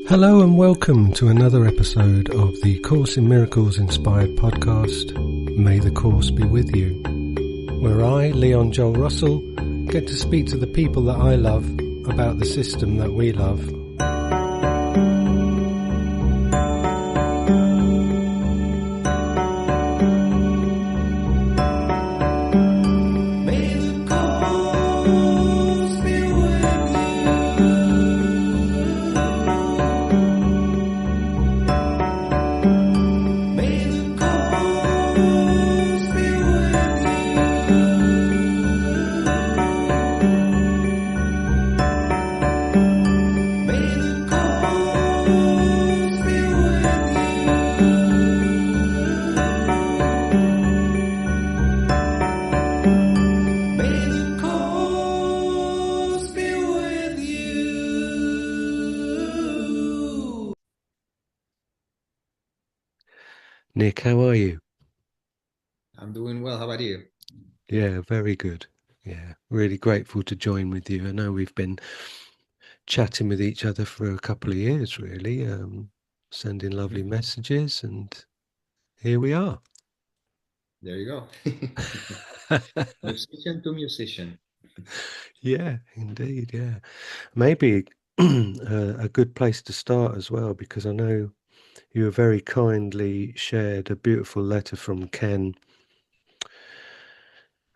Hello and welcome to another episode of the Course in Miracles inspired podcast, May the Course be with you, where I, Leon Joel Russell, get to speak to the people that I love about the system that we love. Nick, how are you? I'm doing well. How about you? Yeah, very good. Yeah, really grateful to join with you. I know we've been chatting with each other for a couple of years, really, sending lovely messages, and here we are. There you go. Musician to musician. Yeah, indeed. Yeah, maybe a good place to start as well, because I know you have very kindly shared a beautiful letter from Ken,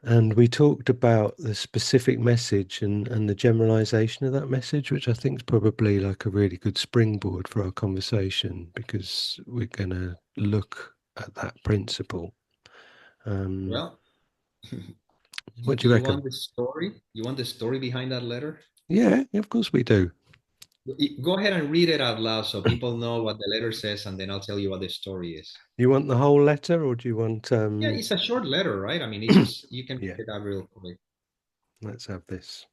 and we talked about the specific message and the generalization of that message, which I think is probably like a really good springboard for our conversation, because we're going to look at that principle. Well, What do do you you reckon? want the story? You want the story behind that letter? Yeah, of course we do. Go ahead and read it out loud so people know what the letter says, and then I'll tell you what the story is. You want the whole letter, or do you want Yeah, it's a short letter, right? I mean, it's just you can yeah, read it out real quick. let's have this.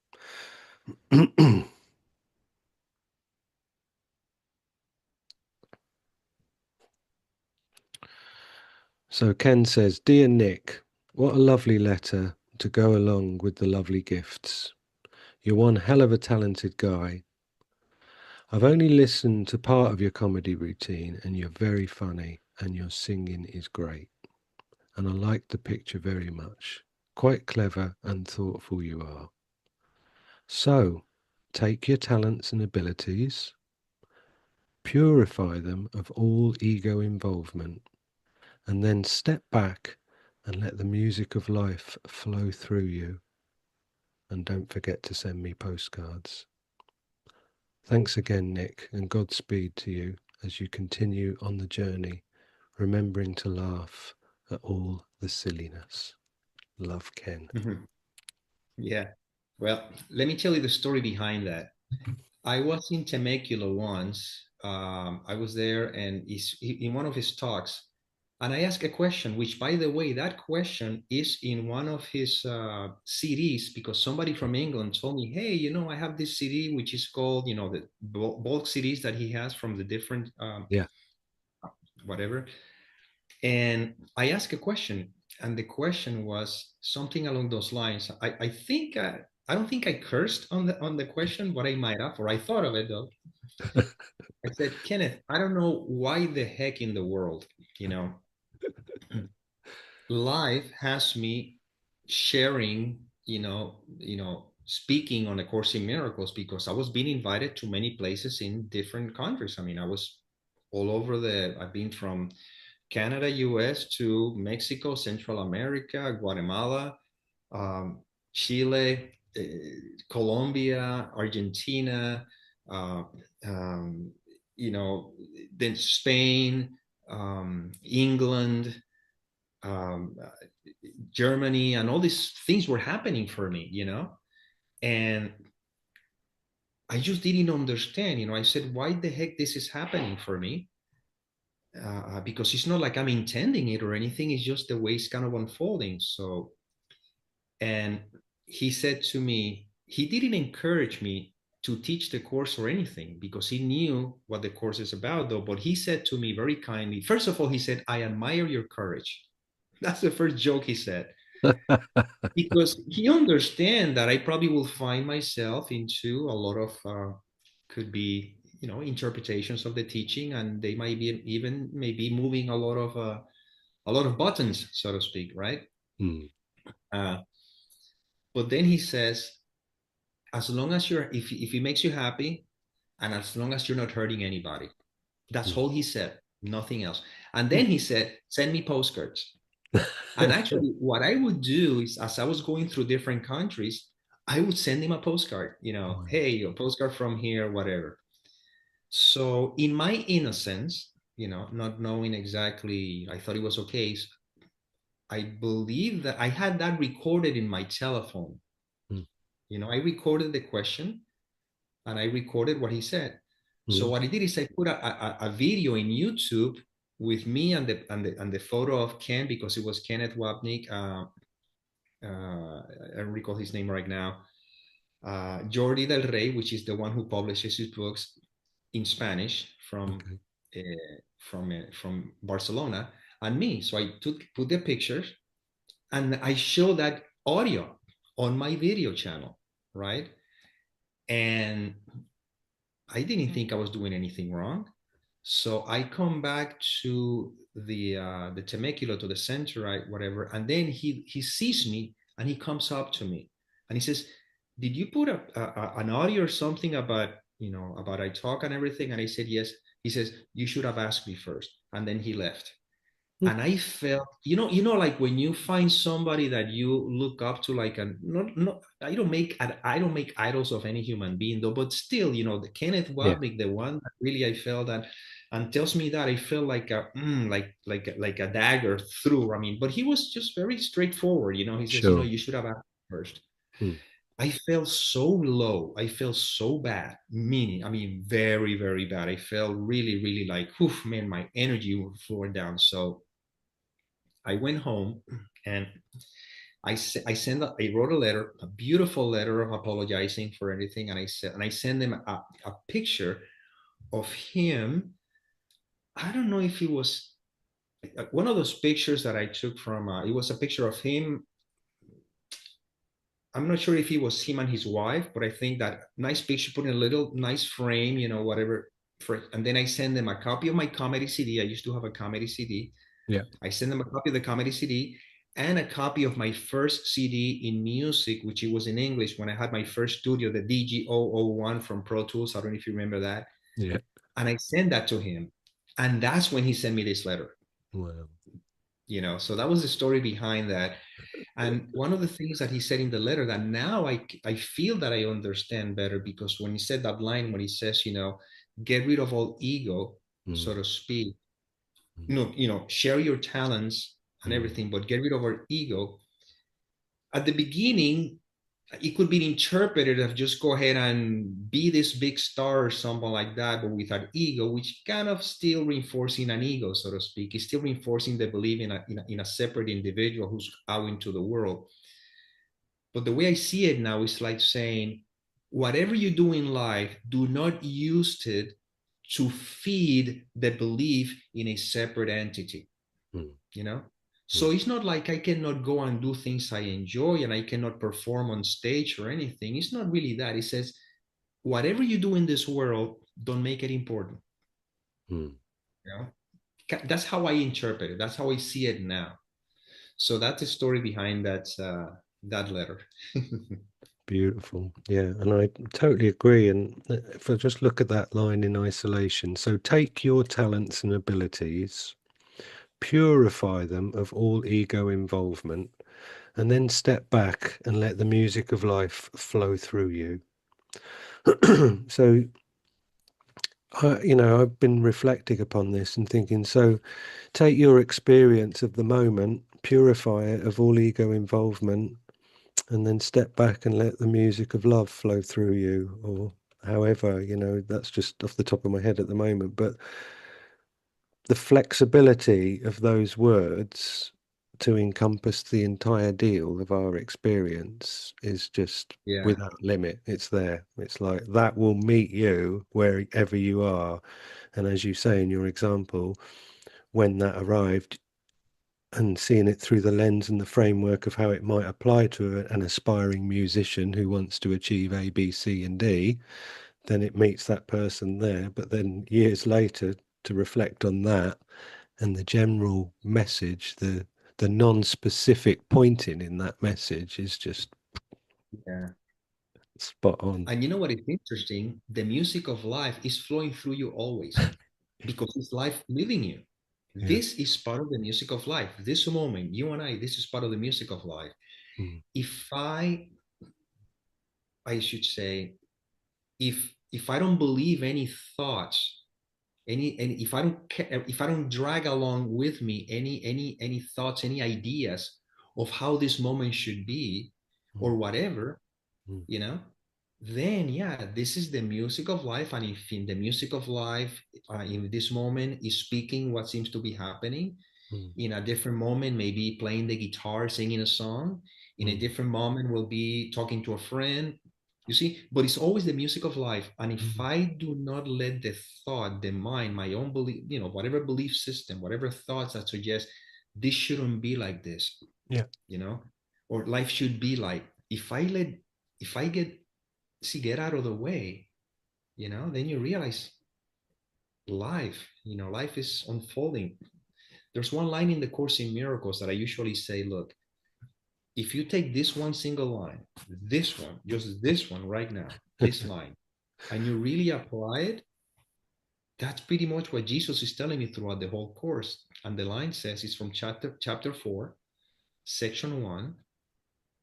So Ken says, "Dear Nick, what a lovely letter to go along with the lovely gifts. You're one hell of a talented guy. I've only listened to part of your comedy routine, and you're very funny, and your singing is great. And I like the picture very much. Quite clever and thoughtful you are. So, take your talents and abilities, purify them of all ego involvement, and then step back and let the music of life flow through you. And don't forget to send me postcards. Thanks again, Nick, and Godspeed to you as you continue on the journey, remembering to laugh at all the silliness. Love, Ken." Yeah. Well, let me tell you the story behind that. I was in Temecula once. I was there, and in one of his talks, and I asked a question, which, by the way, that question is in one of his CDs because somebody from England told me, "Hey, I have this CD which is called, the bulk CDs that he has from the different Yeah. whatever." And I asked a question, and the question was something along those lines. I think I don't think I cursed on the question, but I might have, or I thought of it though. I said, Kenneth, I don't know why the heck in the world, you know, life has me sharing, speaking on A Course in Miracles because I was being invited to many places in different countries. I mean, I was all over I've been from Canada, US to Mexico, Central America, Guatemala, um, Chile, Colombia, Argentina, uh, um, you know, then Spain, England, um, Germany, and all these things were happening for me, and I just didn't understand. I said, why the heck this is happening for me? Because it's not like I'm intending it or anything. It's just the way it's kind of unfolding. So, and he said to me, he didn't encourage me to teach the course or anything because he knew what the course is about, though. But he said to me very kindly, first of all, he said, I admire your courage. That's the first joke he said, because he understand that I probably will find myself into a lot of could be interpretations of the teaching, and they might be even maybe moving a lot of buttons, so to speak, right? Mm. uh, but then he says, as long as you're if it makes you happy, and as long as you're not hurting anybody. That's Mm. all he said, nothing else. And then Mm. he said, send me postcards. And actually, what I would do is, as I was going through different countries, I would send him a postcard, Wow. hey, a postcard from here, whatever. So, in my innocence, not knowing exactly, I thought it was okay. I believe that I had that recorded in my telephone. Mm. I recorded the question and I recorded what he said. So Mm. what I did is I put a video in YouTube with me and the photo of Ken, because it was Kenneth Wapnick. I don't recall his name right now. Jordi Del Rey, which is the one who publishes his books in Spanish Okay. from Barcelona, and me. So I put the pictures and I show that audio on my video channel, right? And I didn't think I was doing anything wrong. So I come back to the Temecula, to the center, right, whatever, and then he sees me and he comes up to me and he says, "Did you put an audio or something about I talk and everything?" And I said, "Yes." He says, "You should have asked me first." And then he left. Mm. And I felt, like when you find somebody that you look up to, like, a not I don't make idols of any human being though, but still, the Kenneth Yeah. Wapnick, the one that really I felt that, and tells me that, I felt like like a dagger through. I mean, but he was just very straightforward. He says, Sure. you should have asked first. Mm. I felt so low. I felt so bad. Meaning, I mean, very, very bad. I felt really, really like, oof, man, my energy was flowing down. So I went home and I wrote a letter, a beautiful letter of apologizing for everything, and I sent them a picture of him. I don't know if it was one of those pictures that I took from. It was a picture of him. I'm not sure if it was him and his wife, but I think that nice picture, put in a little nice frame, whatever. And then I send them a copy of my comedy CD. I used to have a comedy CD. Yeah. I sent them a copy of the comedy CD and a copy of my first CD in music, which it was in English when I had my first studio, the DG001 from Pro Tools. I don't know if you remember that. Yeah. And I sent that to him. And that's when he sent me this letter. Wow. So that was the story behind that. And one of the things that he said in the letter that now I feel that I understand better, because when he said that line, when he says, get rid of all ego, Mm. so to speak, Mm. share your talents and Mm. everything, but get rid of our ego. At the beginning, it could be interpreted as just go ahead and be this big star or something like that, but without ego, which kind of still reinforcing an ego, so to speak. It's still reinforcing the belief in a separate individual who's out into the world. But the way I see it now is like saying, whatever you do in life, do not use it to feed the belief in a separate entity, Mm. you know? So Mm. it's not like I cannot go and do things I enjoy and I cannot perform on stage or anything. It's not really that. It says, whatever you do in this world, don't make it important. Mm. You know? That's how I interpret it. That's how I see it now. So that's the story behind that letter. Beautiful. Yeah. And I totally agree. And if I just look at that line in isolation, so take your talents and abilities, purify them of all ego involvement, and then step back and let the music of life flow through you. So, I've been reflecting upon this and thinking, so take your experience of the moment, purify it of all ego involvement, and then step back and let the music of love flow through you, or however, that's just off the top of my head at the moment. But the flexibility of those words to encompass the entire deal of our experience is just Yeah. without limit. It's there. It's like that will meet you wherever you are. And as you say in your example, when that arrived, and seeing it through the lens and the framework of how it might apply to an aspiring musician who wants to achieve A, B, C, and D, then it meets that person there. But then years later, to reflect on that and the general message, the non-specific pointing in that message is just Yeah. spot on. And you know what is interesting? The music of life is flowing through you always because it's life living you. Yeah. This is part of the music of life. This moment, you and I, this is part of the music of life. Mm, If I should say, if I don't believe any thoughts, any if I don't drag along with me any thoughts, any ideas of how this moment should be, mm, or whatever, mm, you know, then yeah, this is the music of life. And if in the music of life, in this moment is speaking what seems to be happening, mm, in a different moment maybe playing the guitar, singing a song, in a mm, different moment will be talking to a friend, you see. But it's always the music of life. And if mm. I do not let the thought, the mind, my own belief, whatever belief system, whatever thoughts that suggest this shouldn't be like this, Yeah. you know or life should be like, if I get out of the way, then you realize life is unfolding. There's one line in the Course in Miracles that I usually say, look, if you take this one single line, this one, just this one right now, this line, and you really apply it, that's pretty much what Jesus is telling me throughout the whole course. And the line says, it's from chapter 4, section 1,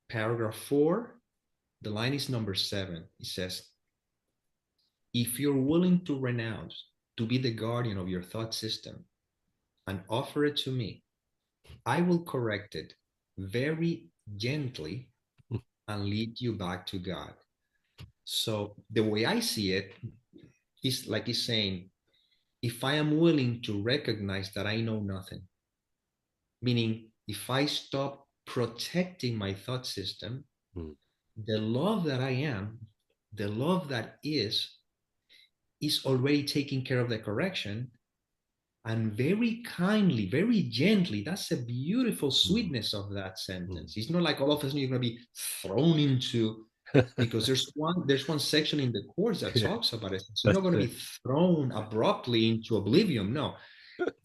paragraph 4. The line is number 7. It says, if you're willing to renounce, to be the guardian of your thought system and offer it to me, I will correct it very gently and lead you back to God. So the way I see it is like he's saying, if I am willing to recognize that I know nothing, meaning if I stop protecting my thought system, Mm, the love that I am, the love that is already taking care of the correction. And very kindly, very gently, that's the beautiful mm, sweetness of that mm. sentence. It's not like all of a sudden you're going to be thrown into, because there's one section in the course that Yeah, talks about it. So you're not that's going to it. be thrown abruptly into oblivion. No,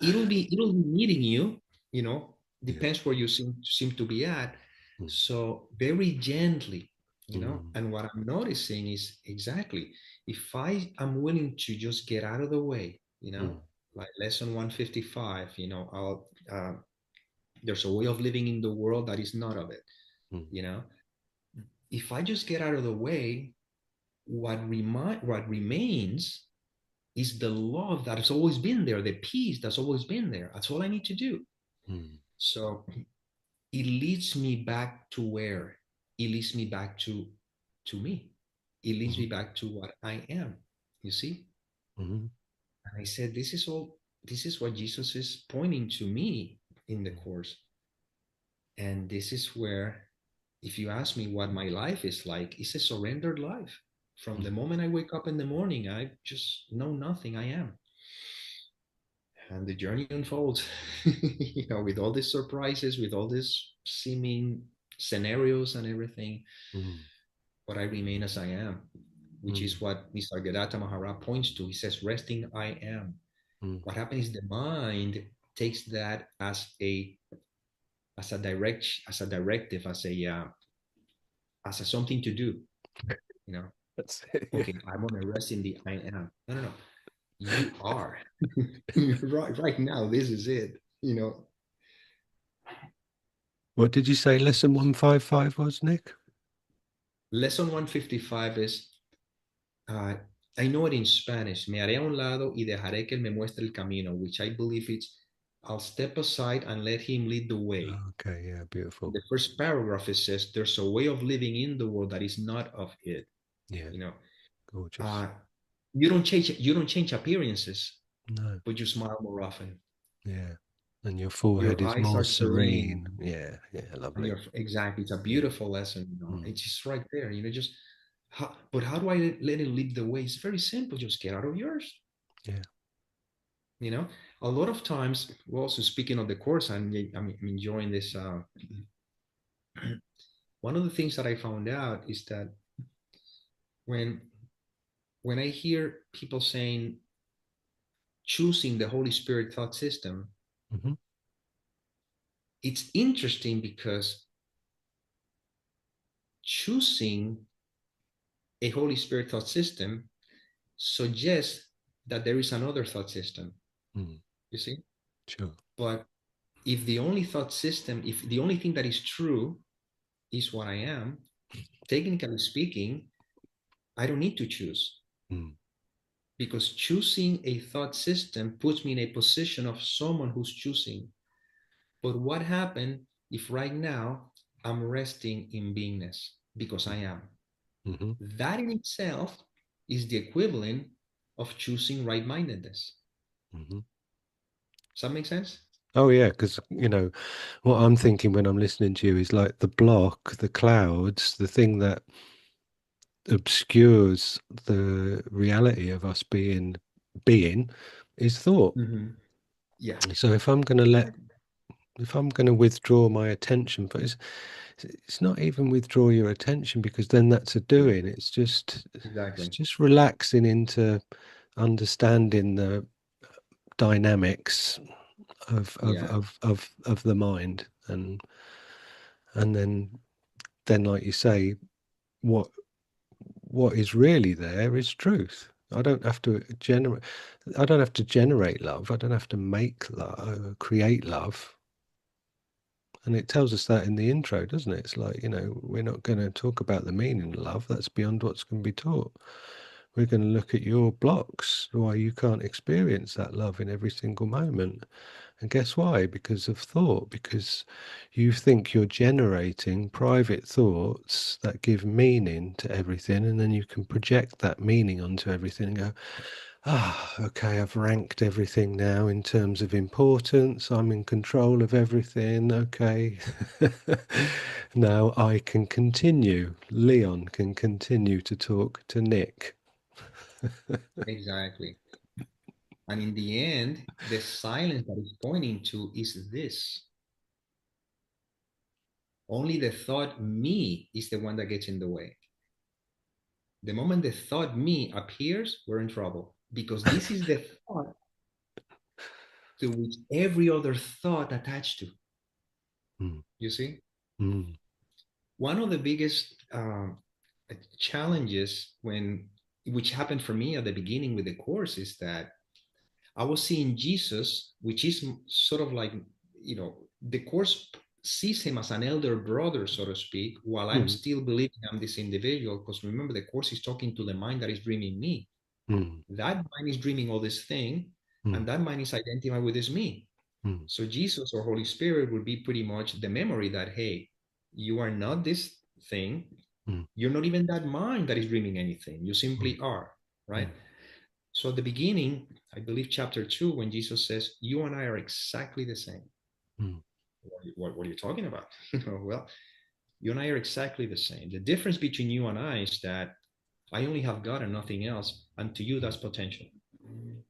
it'll be meeting you, Yeah. depends where you seem to be at. Mm, So very gently, mm, and what I'm noticing is exactly, if I am willing to just get out of the way, mm, like lesson 155, I'll there's a way of living in the world that is not of it, mm, you know if I just get out of the way, what remains is the love that has always been there, the peace that's always been there. That's all I need to do. mm, So it leads me back to where? It leads me back to me. It leads me mm, back to what I am. You see? mm, And I said, this is what Jesus is pointing to me in the course. And this is where, if you ask me what my life is like, it's a surrendered life. From the mm, moment I wake up in the morning, I just know nothing. I am. And the journey unfolds, with all these surprises, with all these seeming scenarios and everything. mm, But I remain as I am, which mm, is what Nisargadatta Maharaj points to. He says, resting I am. mm, What happens is the mind takes that as a directive, as a something to do. You know, that's it. Yeah. okay, I want to rest in the I am. No, no, no. You are. Right now. This is it. What did you say lesson 155 was, Nick? Lesson 155 is, uh, I know it in Spanish. Me haré a un lado y dejaré que él me muestre el camino, which I believe it's, I'll step aside and let him lead the way. Okay, yeah, beautiful. The first paragraph, it says, there's a way of living in the world that is not of it. Yeah, You know, gorgeous. uh, you don't change appearances, No, but you smile more often. yeah. And your forehead Your is eyes more are serene. serene. Yeah, yeah, And lovely. you're exactly, it's a Yeah. beautiful lesson. Mm, It's just right there. Just but how do I let it lead the way? It's very simple. Just get out of yours. yeah. You know, a lot of times, well, also speaking of the course, I'm enjoying this. One of the things that I found out is that when when I hear people saying choosing the Holy Spirit thought system, Mm-hmm. it's interesting because choosing a Holy Spirit thought system suggests that there is another thought system, Mm. you see? Sure. But if the only thought system, if the only thing that is true is what I am, technically speaking, I don't need to choose, Mm. because choosing a thought system puts me in a position of someone who's choosing. But what happened if right now I'm resting in beingness because I am? Mm-hmm. That in itself is the equivalent of choosing right mindedness. Mm-hmm. Does that make sense? Oh yeah, because what I'm thinking when I'm listening to you is like the block, the clouds, the thing that obscures the reality of us being is thought. Mm-hmm. Yeah, So if I'm going to withdraw my attention, but it's not even withdraw your attention because then that's a doing. It's exactly. just relaxing into understanding the dynamics Yeah, of the mind, and then like you say, what what is really there is truth. I don't have to generate love. I don't have to make love, create love. And it tells us that in the intro, doesn't it? It's like, we're not going to talk about the meaning of love. That's beyond what's going to be taught. We're going to look at your blocks, why you can't experience that love in every single moment. And guess why? Because of thought, because you think you're generating private thoughts that give meaning to everything, and then you can project that meaning onto everything and go, okay, I've ranked everything now in terms of importance. I'm in control of everything. Okay. Now I can continue. Leon can continue to talk to Nick. exactly. And in the end, the silence that is pointing to is this. Only the thought me is the one that gets in the way. The moment the thought me appears, we're in trouble, because this is the thought to which every other thought attached to. Mm, You see? mm, One of the biggest challenges which happened for me at the beginning with the course is that I was seeing Jesus, which is sort of like, the course sees him as an elder brother, so to speak, while I'm mm, still believing I'm this individual. Because remember, the course is talking to the mind that is dreaming me. mm, That mind is dreaming all this thing, mm, and that mind is identified with this me. mm, So Jesus or Holy Spirit would be pretty much the memory that, hey, you are not this thing. mm, You're not even that mind that is dreaming anything. You mm, simply are, right? mm, So at the beginning, I believe chapter 2, when Jesus says, you and I are exactly the same. mm, What are you talking about? Well, you and I are exactly the same. The difference between you and I is that I only have God and nothing else. And to you, that's potential. mm,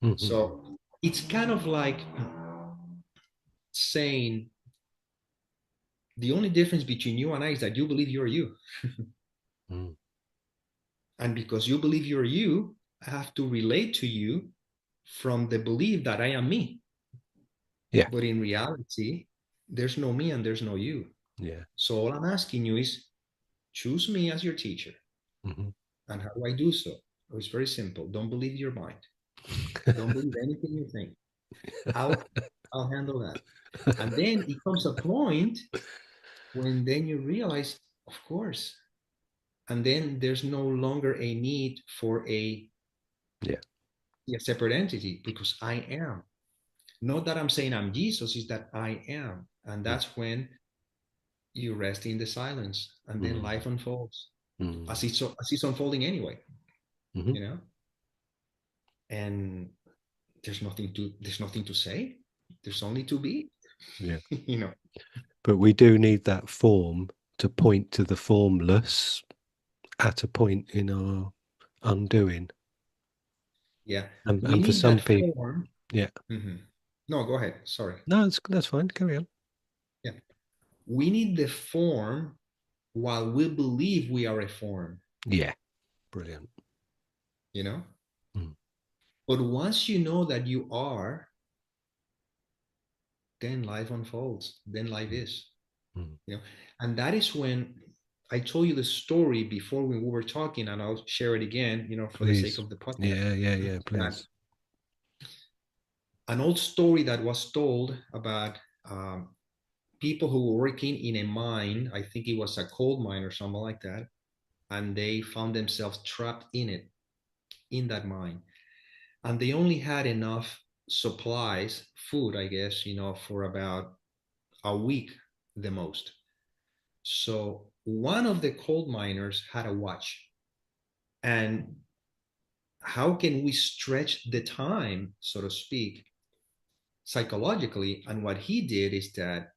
mm, So it's kind of like saying the only difference between you and I is that you believe you're you. mm. And because you believe you're you, I have to relate to you from the belief that I am me. Yeah, But in reality, there's no me and there's no you. yeah. So all I'm asking you is choose me as your teacher. Hmm. And how do I do so? Oh, it's very simple. Don't believe your mind. Don't believe anything you think. I'll handle that. And then it comes a point when then you realize, of course, and then there's no longer a need for Yeah. a separate entity because I am. Not that I'm saying I'm Jesus, is that I am. And Mm, that's when you rest in the silence and then mm, life unfolds mm, as it's unfolding anyway, mhm. you know? And there's nothing to say. There's only to be, Yeah. you know. But we do need that form to point to the formless at a point in our undoing. Yeah. We And for need some that people, form. yeah. Mhm. No, go ahead. Sorry. No, that's fine. Carry on. Yeah. We need the form while we believe we are a form. Yeah. Brilliant. you know. mm, But once you know that you are, then life unfolds. Then life mm, is, mm. you know. And that is when I told you the story before we were talking, and I'll share it again, you know, for the sake Please. of the podcast. Yeah, yeah, yeah, That please. an old story that was told about people who were working in a mine. I think it was a coal mine or something like that, and they found themselves trapped in it, in that mine, and they only had enough supplies, food, I guess, you know, for about a week the most. So one of the coal miners had a watch, and how can we stretch the time, so to speak, psychologically? And what he did is that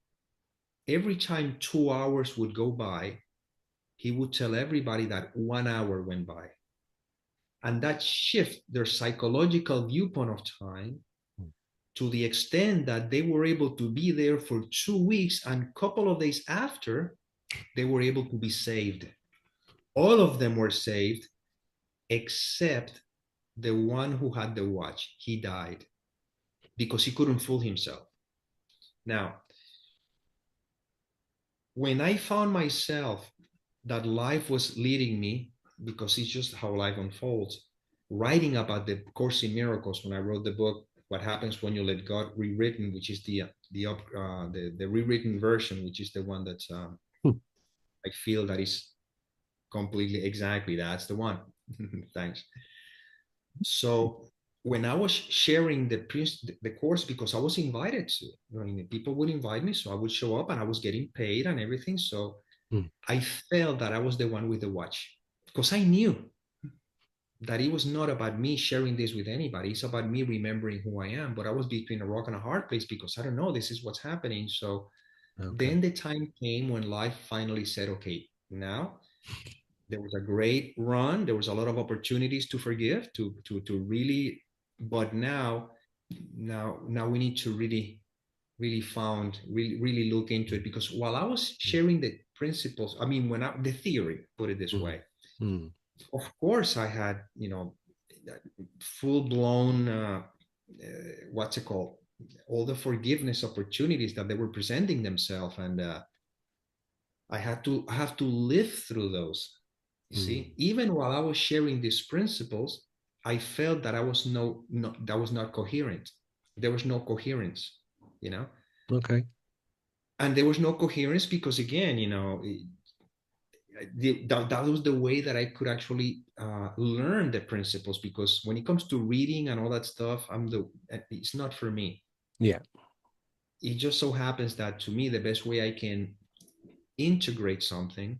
every time 2 hours would go by, he would tell everybody that 1 hour went by. And that shift their psychological viewpoint of time Mm, to the extent that they were able to be there for 2 weeks, and a couple of days after, they were able to be saved. All of them were saved except the one who had the watch. He died because he couldn't fool himself. Now, when I found myself that life was leading me, because it's just how life unfolds, writing about the Course in Miracles, when I wrote the book, What Happens When You Let God, rewritten, which is the rewritten version, which is the one that's mm, I feel that is completely exactly that's the one. Thanks. So when I was sharing the course, because I was invited to, I mean, people would invite me, so I would show up, and I was getting paid and everything. So mm. I felt that I was the one with the watch, because I knew that it was not about me sharing this with anybody. It's about me remembering who I am. But I was between a rock and a hard place, because I don't know, this is what's happening. So Okay. then the time came when life finally said, okay, now there was a great run. There was a lot of opportunities to forgive, to really, but now we need to really really look into it, because while I was Mm, sharing the principles, I mean, the theory, put it this mm, way, mm, of course I had, you know, full blown what's it called, all the forgiveness opportunities that they were presenting themselves, and I have to live through those. You mm. see, even while I was sharing these principles, I felt that I was that was not coherent. There was no coherence, you know, Okay. and there was no coherence because, again, you know, that was the way that I could actually learn the principles. Because when it comes to reading and all that stuff, it's not for me. Yeah. It just so happens that, to me, the best way I can integrate something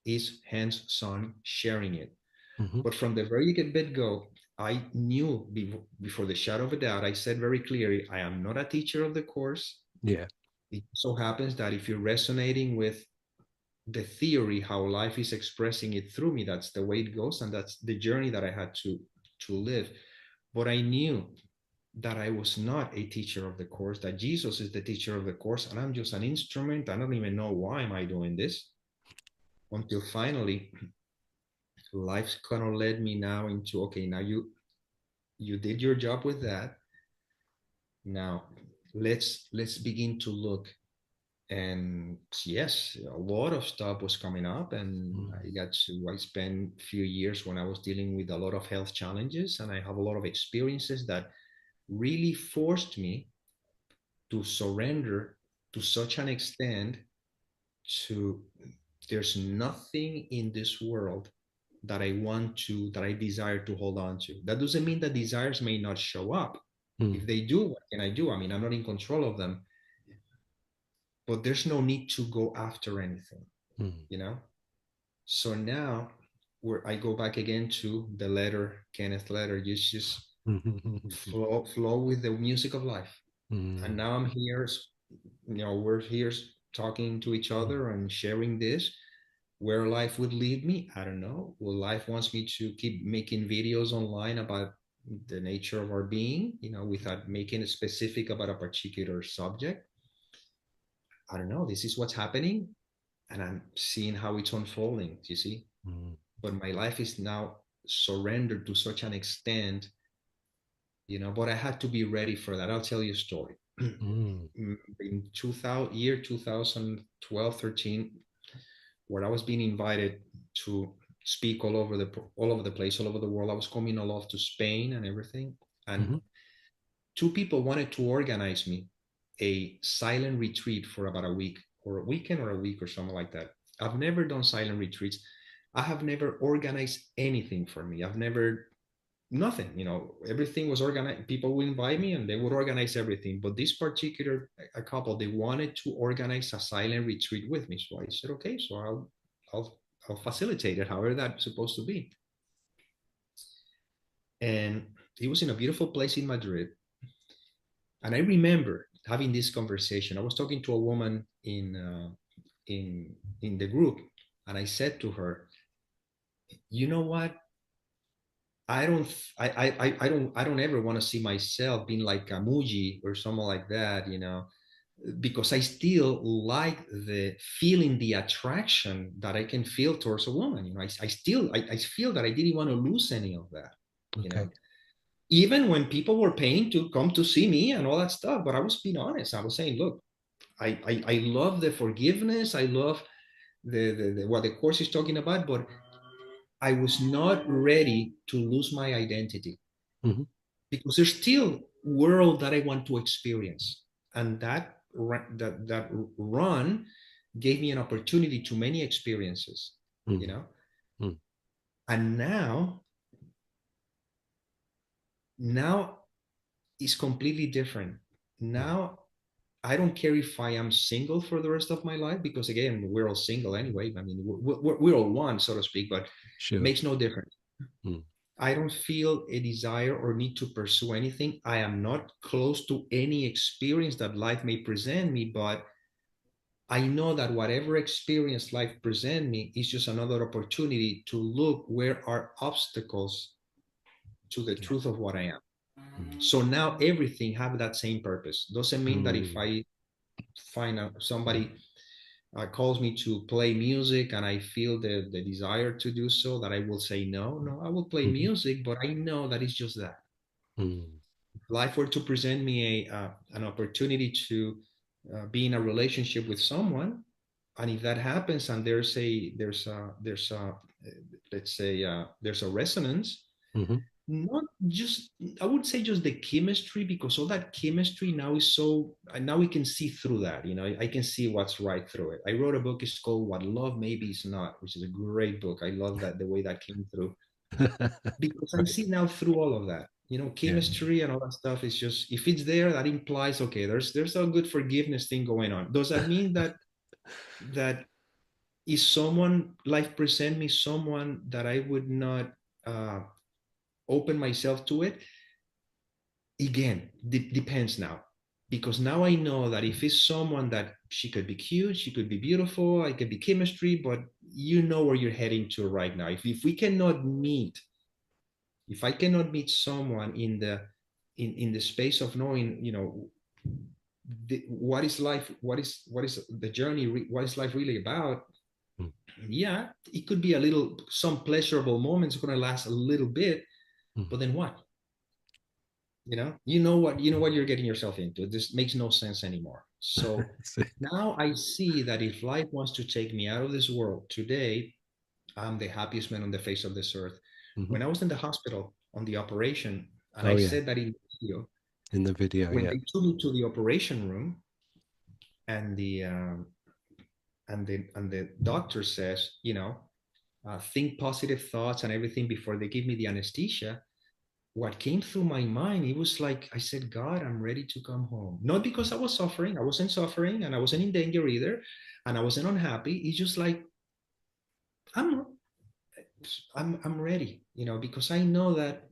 is hands-on sharing it. Hmm. But from the very get-go, I knew before the shadow of a doubt, I said very clearly, I am not a teacher of the course. Yeah. It so happens that if you're resonating with the theory, how life is expressing it through me, that's the way it goes, and that's the journey that I had to live. But I knew that I was not a teacher of the course, that Jesus is the teacher of the course, and I'm just an instrument. I don't even know why am I doing this, until finally life kind of led me now into, okay, now you did your job with that. Now let's begin to look. And yes, a lot of stuff was coming up, and Mm, I spent a few years when I was dealing with a lot of health challenges, and I have a lot of experiences that really forced me to surrender to such an extent to, there's nothing in this world that I desire to hold on to. That doesn't mean that desires may not show up. mm, If they do, what can I do? I mean, I'm not in control of them, but there's no need to go after anything, mm. you know? So now, where I go back again to the letter, Kenneth letter, you just flow with the music of life. And Mm, now I'm here, you know, we're here talking to each mm, other and sharing this. Where life would lead me, I don't know. Well, life wants me to keep making videos online about the nature of our being, you know, without making it specific about a particular subject. I don't know. This is what's happening, and I'm seeing how it's unfolding, you see. mm, But my life is now surrendered to such an extent, but I had to be ready for that. I'll tell you a story. Mm. In 2012, 13, where I was being invited to speak all over the place, all over the world. I was coming a lot to Spain and everything. And Mm-hmm. two people wanted to organize me a silent retreat for about a week or a weekend or a week or something like that. I've never done silent retreats. I have never organized anything for me. I've never nothing, everything was organized. People would invite me and they would organize everything, but this particular a couple, they wanted to organize a silent retreat with me. So I said, okay, so I'll facilitate it however that's supposed to be. And it was in a beautiful place in Madrid. And I remember having this conversation. I was talking to a woman in the group, and I said to her, you know what, I don't I don't ever want to see myself being like a Muji or someone like that, because I still like the feeling, the attraction that I can feel towards a woman. I feel that I didn't want to lose any of that, you know. Okay. Even when people were paying to come to see me and all that stuff, but I was being honest. I was saying, look, I love the forgiveness. I love the what the course is talking about, but I was not ready to lose my identity Mm-hmm. because there's still world that I want to experience, and that run gave me an opportunity to many experiences, you know. Mm-hmm. And now it's completely different. Mm. Now I don't care if I am single for the rest of my life because again we're all single anyway. I mean we're all one, so to speak, but Sure. makes no difference. Mm. I don't feel a desire or need to pursue anything. I am not close to any experience that life may present me, but I know that whatever experience life present me is just another opportunity to look where are obstacles to the Yeah. truth of what I am. Mm. So now everything have that same purpose. Doesn't mean that if Mm. I find out somebody calls me to play music and I feel the desire to do so, that I will say no. No, I will play Mm-hmm. music, but I know that it's just that. Mm. Life were to present me an opportunity to be in a relationship with someone, and if that happens and there's a let's say there's a resonance, Mm-hmm. not just, I would say just the chemistry, because all that chemistry now is so now we can see through that. I can see what's right through it. I wrote a book, it's called What Love Maybe Is Not, which is a great book. I love that, the way that came through, because I Right. see now through all of that. Yeah. Chemistry and all that stuff is just, if it's there, that implies, okay, there's a good forgiveness thing going on. Does that mean that is someone life present me someone that I would not uh, open myself to it? Again, depends now, because now I know that if it's someone that she could be cute, she could be beautiful, I could be chemistry, but you know where you're heading to right now. If we cannot meet, if I cannot meet someone in the space of knowing, what is life, what is the journey, what is life really about? Mm. Yeah, it could be a little, some pleasurable moments going to last a little bit, Mm. but then what? You know what you're getting yourself into. This makes no sense anymore. So That's it. now I see that if life wants to take me out of this world today, I'm the happiest man on the face of this earth. Mm-hmm. When I was in the hospital on the operation, and I Oh yeah. said that in the video, In the video, when yeah. they took me to the operation room, and the doctor says, think positive thoughts and everything before they give me the anesthesia. What came through my mind, it was like I said, God, I'm ready to come home. Not because I was suffering. I wasn't suffering, and I wasn't in danger either, and I wasn't unhappy. It's just like I'm I'm ready, because I know that,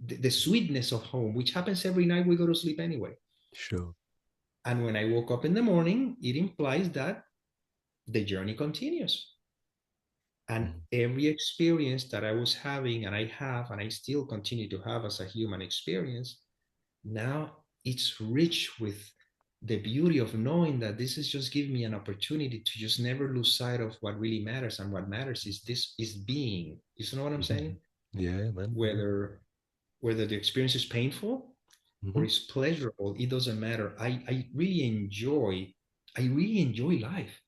the sweetness of home, which happens every night we go to sleep anyway. Sure. And when I woke up in the morning, it implies that the journey continues. And Mm. every experience that I was having, and I have, and I still continue to have as a human experience, now it's rich with the beauty of knowing that this is just giving me an opportunity to just never lose sight of what really matters. And what matters is this is being. You know what I'm Mm-hmm. saying? Yeah, man. Yeah. whether the experience is painful or Hmm. is pleasurable, it doesn't matter. I really enjoy life,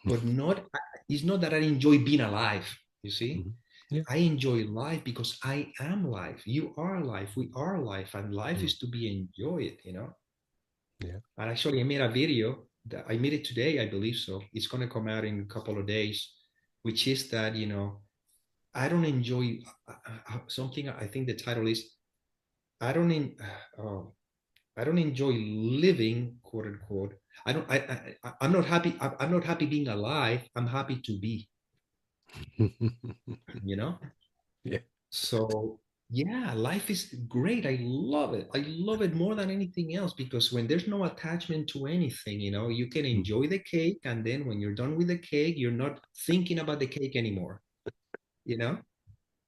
but not, it's not that I enjoy being alive. You see, Hmm. Yeah. I enjoy life because I am life. You are life. We are life, and life Mm. is to be enjoyed. You know. Yeah. And actually, I made a video that I made it today, I believe so. It's gonna come out in a couple of days, which is that, I don't enjoy something. I think the title is I don't in, oh, I don't enjoy living, quote unquote. I don't. I'm not happy. I'm not happy being alive. I'm happy to be. You know. Yeah. So yeah, life is great. I love it. I love it more than anything else because when there's no attachment to anything, you can Mm. enjoy the cake, and then when you're done with the cake, you're not thinking about the cake anymore. You know,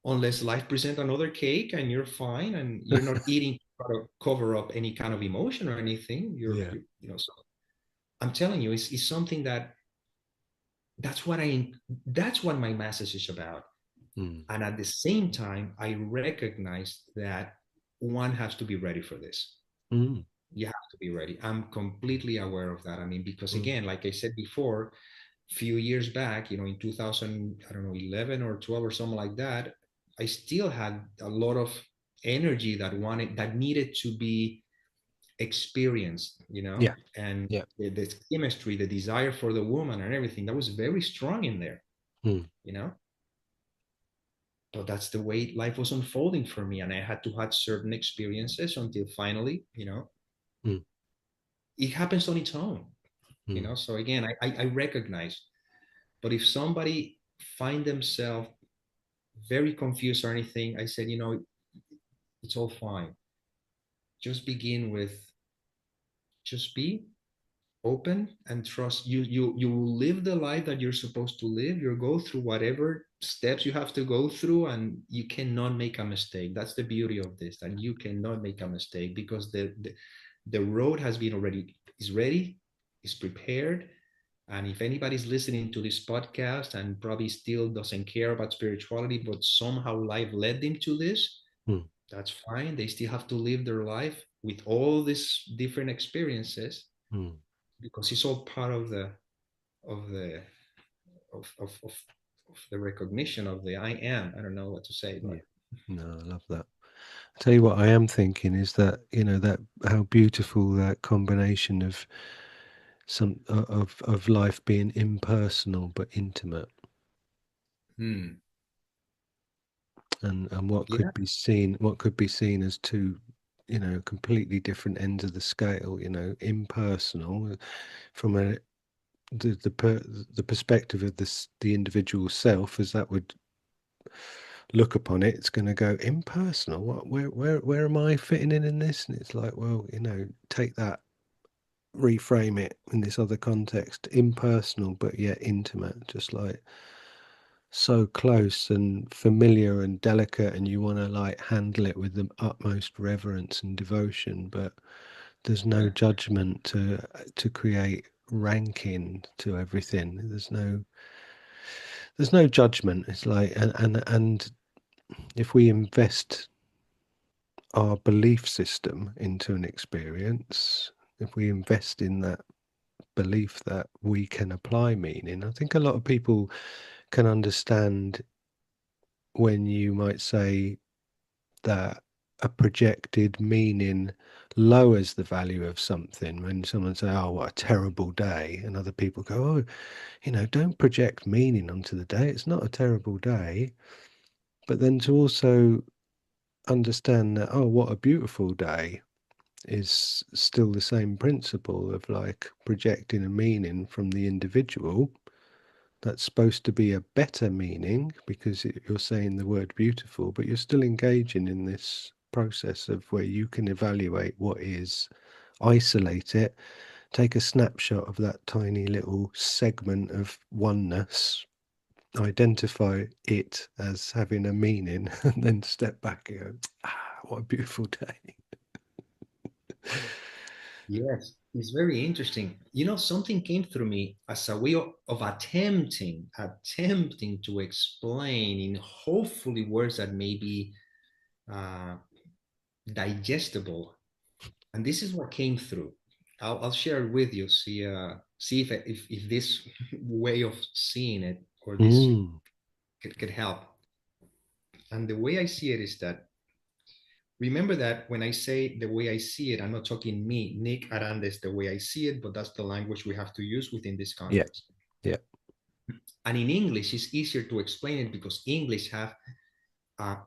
unless life presents another cake and you're fine and you're not eating to try to cover up any kind of emotion or anything. Yeah. So I'm telling you, it's something that's what I that's what my message is about. Mm. And at the same time, I recognize that one has to be ready for this. Mm. You have to be ready. I'm completely aware of that. I mean, because Mm. again, like I said before, a few years back, in 2000, I don't know, 11 or 12 or something like that, I still had a lot of energy that needed to be experienced, Yeah. and Yeah. the chemistry, the desire for the woman and everything that was very strong in there, Mm. you know. But that's the way life was unfolding for me, and I had to have certain experiences until finally, Mm. it happens on its own. Mm. So again, I recognize. But if somebody find themselves very confused or anything, I said, it's all fine. Just begin with, just be open and trust. You will live the life that you're supposed to live. You'll go through whatever steps you have to go through, and you cannot make a mistake. That's the beauty of this, that you cannot make a mistake because the road has been already is ready, is prepared. And if anybody's listening to this podcast and probably still doesn't care about spirituality, but somehow life led them to this, Mm. that's fine. They still have to live their life with all these different experiences Mm. because it's all part of of the of of, of, of the recognition of the I am. I don't know what to say, Yeah. but No, I love that. Tell you what I am thinking is that, that how beautiful that combination of of life being impersonal but intimate, and yeah, what could be seen as two, completely different ends of the scale, impersonal from the perspective of the individual self, as that would look upon it. It's going to go impersonal. What, where am I fitting in this? And it's like, well, take that, reframe it in this other context, impersonal but yet intimate, just like so close and familiar and delicate, and you want to like handle it with the utmost reverence and devotion, but there's no yeah, judgment to create ranking to everything. There's no judgment. It's like, and if we invest our belief system into an experience, if we invest in that belief that we can apply meaning, I think a lot of people can understand when you might say that a projected meaning lowers the value of something. When someone say, "Oh, what a terrible day," and other people go, "Oh, don't project meaning onto the day. It's not a terrible day." But then to also understand that, oh, what a beautiful day, is still the same principle of like projecting a meaning from the individual that's supposed to be a better meaning because you're saying the word beautiful, but you're still engaging in this process of where you can evaluate what is, isolate it, take a snapshot of that tiny little segment of oneness, identify it as having a meaning, and then step back and go, ah, what a beautiful day. yes. It's very interesting. You know, something came through me as a way of attempting to explain in hopefully words that may be uh, digestible. And this is what came through. I'll share it with you. See if this way of seeing it or this Mm. could help. And the way I see it is that remember that when I say the way I see it, I'm not talking me, Nick Arandes, the way I see it, but that's the language we have to use within this Yeah. context. Yeah. And in English, it's easier to explain it because English have uh,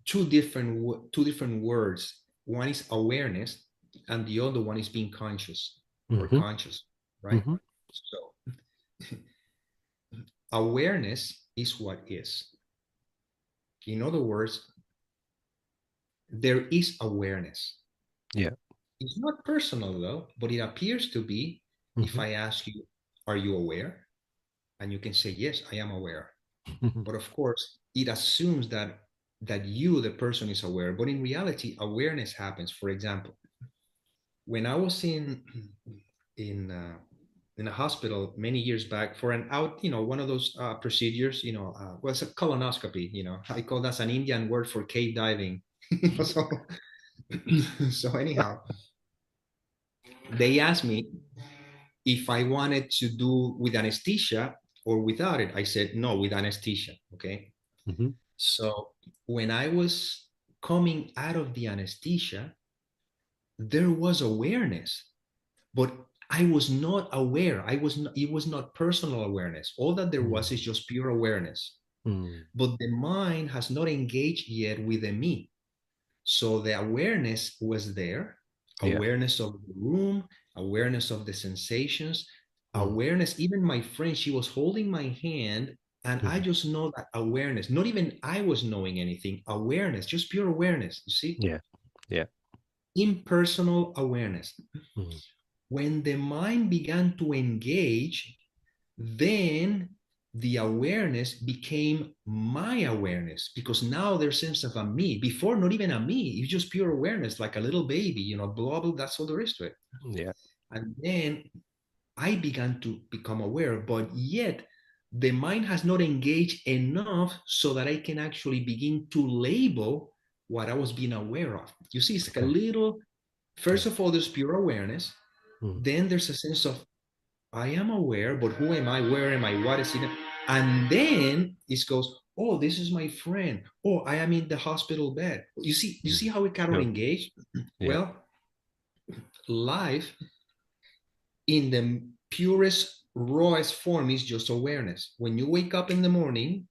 two different words. One is awareness, and the other one is being conscious or Mm-hmm. conscious, right? Mm-hmm. So awareness is what is. In other words, there is awareness. Yeah. It's not personal though, but it appears to be if Mm-hmm. I ask you, are you aware? And you can say, yes, I am aware. But of course, it assumes that you, the person, is aware. But in reality, awareness happens. For example, when I was in in a hospital many years back for an one of those procedures, was a colonoscopy. I call that an Indian word for cave diving. So, so anyhow, they asked me if I wanted to do with anesthesia or without it. I said no, with anesthesia. Okay. Mm-hmm. So when I was coming out of the anesthesia, there was awareness, but I was not aware. It was not personal awareness. All that there was is just pure awareness. Mm. But the mind has not engaged yet with the me. So the awareness was there, Yeah. awareness of the room, awareness of the sensations, Mm. awareness. Even my friend, she was holding my hand, and I Mm-hmm. just know that awareness, not even I was knowing anything, awareness, just pure awareness, you see, Yeah. Yeah. impersonal awareness. Mm. When the mind began to engage, then the awareness became my awareness because now there's sense of a me. Before, not even a me. It's just pure awareness, like a little baby, blah blah. That's all there is to it. Yeah. And then I began to become aware, but yet the mind has not engaged enough so that I can actually begin to label what I was being aware of. You see, it's like a Okay. little. First Yeah. of all, there's pure awareness. Mm. Then there's a sense of I am aware, but who am I? Where am I? What is it? And then it goes, oh, this is my friend. Oh, I am in the hospital bed. You Mm. see how we cannot Sure. engage? Yeah. Well, life in the purest, rawest form is just awareness. When you wake up in the morning,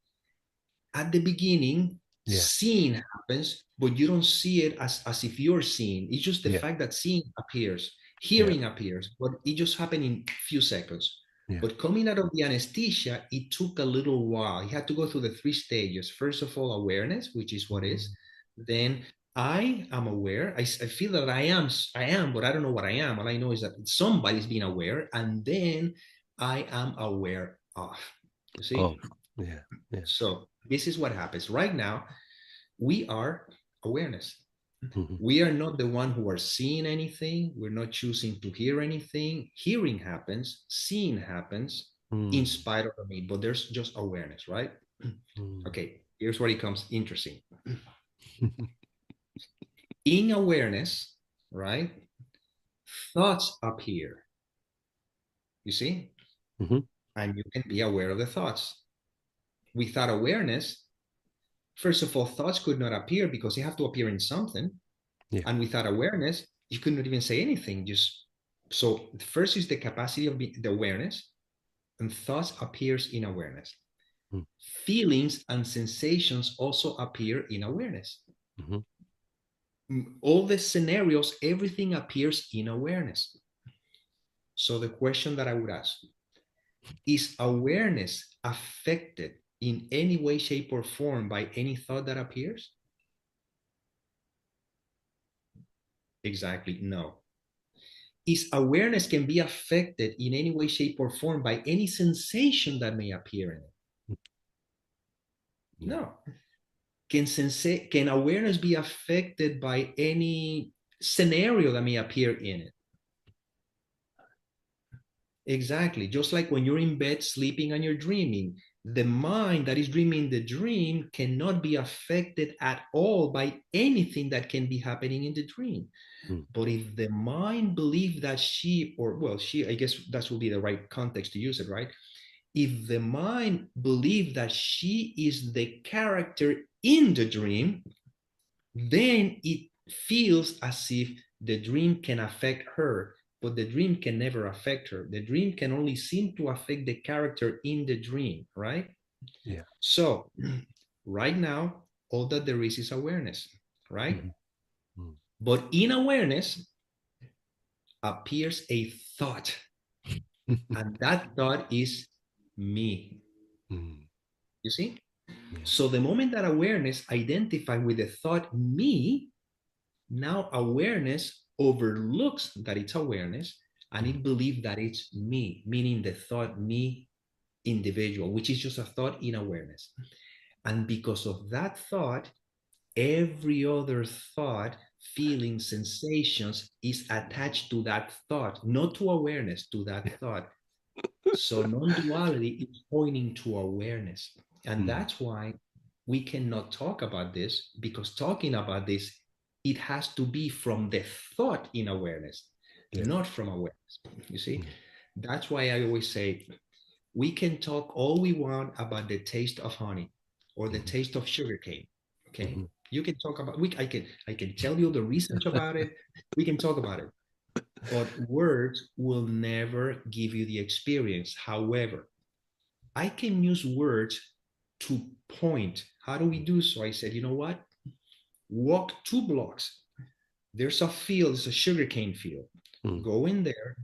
at the beginning, Yeah. seeing happens, but you don't see it as if you're seeing. It's just the Yeah. fact that seeing appears, Yeah. hearing appears, but it just happened in a few seconds. Yeah. But coming out of the anesthesia, it took a little while. He had to go through the three stages. First of all, awareness, which is what is. Mm. Then I am aware. I feel that I am, but I don't know what I am. All I know is that somebody's being aware, and then I am aware of. You Oh. see? Yeah. Yeah. So this is what happens. Right now, we are awareness. Mm-hmm. We are not the one who are seeing anything. We're not choosing to hear anything. Hearing happens, seeing happens in Mm. spite of me, but there's just awareness, right? Mm. Okay, here's where it comes interesting. In awareness, right, thoughts appear, you see, Mm-hmm. and you can be aware of the thoughts. Without awareness, first of all, thoughts could not appear because they have to appear in something. Yeah. And without awareness, you could not even say anything. Just so first is the capacity of the awareness, and thoughts appears in awareness. Mm. Feelings and sensations also appear in awareness. Mm-hmm. All the scenarios, everything appears in awareness. So the question that I would ask is awareness affected in any way, shape, or form by any thought that appears? Exactly, no. Is awareness can be affected in any way, shape, or form by any sensation that may appear in it? No. No. Can awareness be affected by any scenario that may appear in it? Exactly. Just like when you're in bed sleeping and you're dreaming, the mind that is dreaming the dream cannot be affected at all by anything that can be happening in the dream. Mm. But if the mind believes that she, or well, she, I guess that will be the right context to use it, right? If the mind believes that she is the character in the dream, then it feels as if the dream can affect her, but the dream can never affect her. The dream can only seem to affect the character in the dream, right? Yeah. So, right now, all that there is awareness, right? Mm. Mm. But in awareness appears a thought, and that thought is me. Mm. You see? Yeah. So, the moment that awareness identifies with the thought me, now awareness overlooks that it's awareness and Mm. it believes that it's me, meaning the thought me individual, which is just a thought in awareness. And because of that thought, every other thought, feeling, sensations is attached to that thought, not to awareness, to that thought. So non-duality is pointing to awareness. And Mm. that's why we cannot talk about this, because talking about this, it has to be from the thought in awareness, Yeah. not from awareness. You see, Mm. that's why I always say we can talk all we want about the taste of honey or the Mhm. taste of sugarcane. Okay. Mhm. You can talk about I can tell you the research about it. We can talk about it. But words will never give you the experience. However, I can use words to point. How do we do so? I said, you know what? Walk 2 blocks. There's a field, it's a sugarcane field. Mm. Go in there,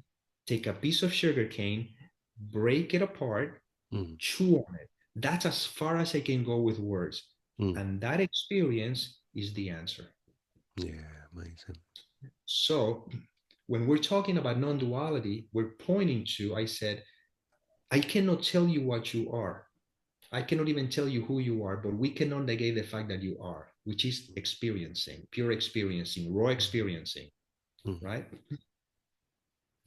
take a piece of sugarcane, break it apart, Mm. chew on it. That's as far as I can go with words. Mm. And that experience is the answer. Yeah, amazing. So when we're talking about non duality, we're pointing to, I said, I cannot tell you what you are. I cannot even tell you who you are, but we cannot negate the fact that you are, which is experiencing, pure experiencing, raw experiencing, Mm. right?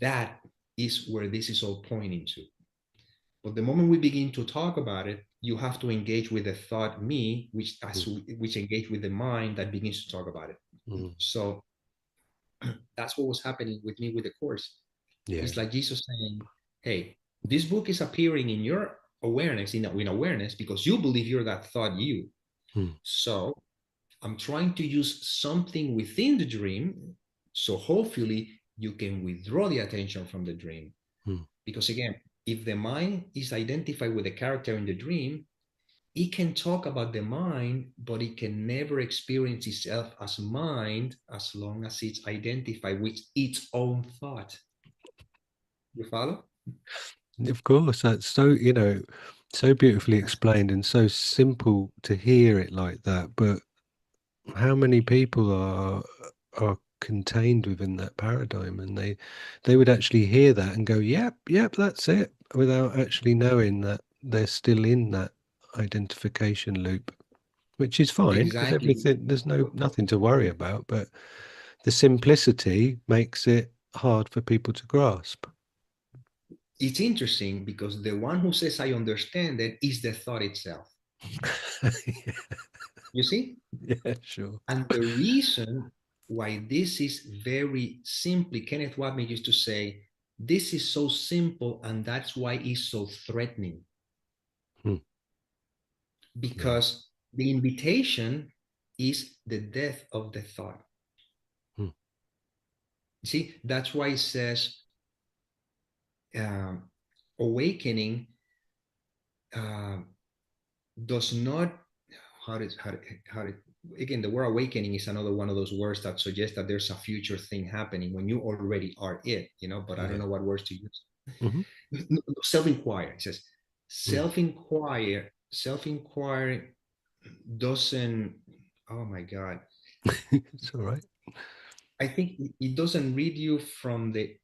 That is where this is all pointing to. But the moment we begin to talk about it, you have to engage with the thought me, Mm. which engage with the mind that begins to talk about it. Mm. So that's what was happening with me with the course. Yeah. It's like Jesus saying, "Hey, this book is appearing in your awareness, in awareness, because you believe you're that thought you. Mm. So I'm trying to use something within the dream, so hopefully you can withdraw the attention from the dream. Mm. Because again, if the mind is identified with the character in the dream, it can talk about the mind, but it can never experience itself as mind as long as it's identified with its own thought. You follow? Of course, that's so, so beautifully explained and so simple to hear it like that. But how many people are contained within that paradigm, and they would actually hear that and go, "Yep, yep, that's it," without actually knowing that they're still in that identification loop, which is fine because Exactly. everything there's nothing to worry about, but the simplicity makes it hard for people to grasp. It's interesting because the one who says I understand it is the thought itself. You see? Yeah, sure. And the reason why this is very simply, Kenneth Wapnick used to say, this is so simple, and that's why it's so threatening. Hmm. Yeah. Because the invitation is the death of the thought. Hmm. See, that's why it says um, awakening uh, does not, how did, again, the word awakening is another one of those words that suggests that there's a future thing happening when you already are it, but I don't Yeah. know what words to use. Hmm. Self-inquiry, it says Hmm. self-inquiry doesn't, oh my God, It's all right. I think it doesn't read you from the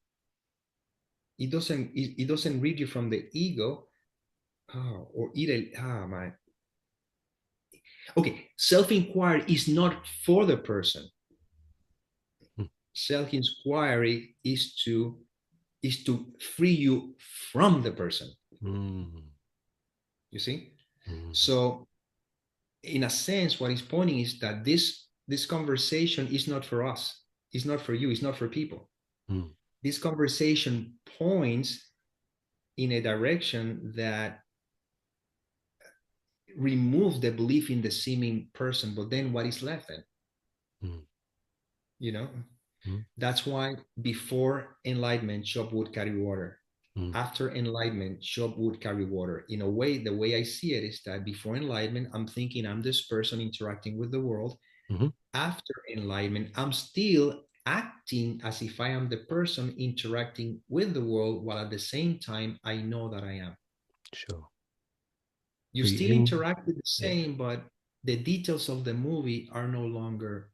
it doesn't read you from the ego. Or either my okay, self-inquiry is not for the person. Hmm. Self-inquiry is to is to free you from the person. Mm. You see? Mm. So in a sense, what he's pointing is that this conversation is not for us, it's not for you, it's not for people. Mm. This conversation points in a direction that removes the belief in the seeming person, but then what is left then? Mm. You know, Mm. that's why before enlightenment, shop would carry water. Mm. After enlightenment, shop would carry water. In a way, the way I see it is that before enlightenment, I'm thinking I'm this person interacting with the world. Mm-hmm. After enlightenment, I'm still acting as if I am the person interacting with the world, while at the same time, I know that I am. Sure. You Be still in. interact with the Yeah. same, but the details of the movie are no longer.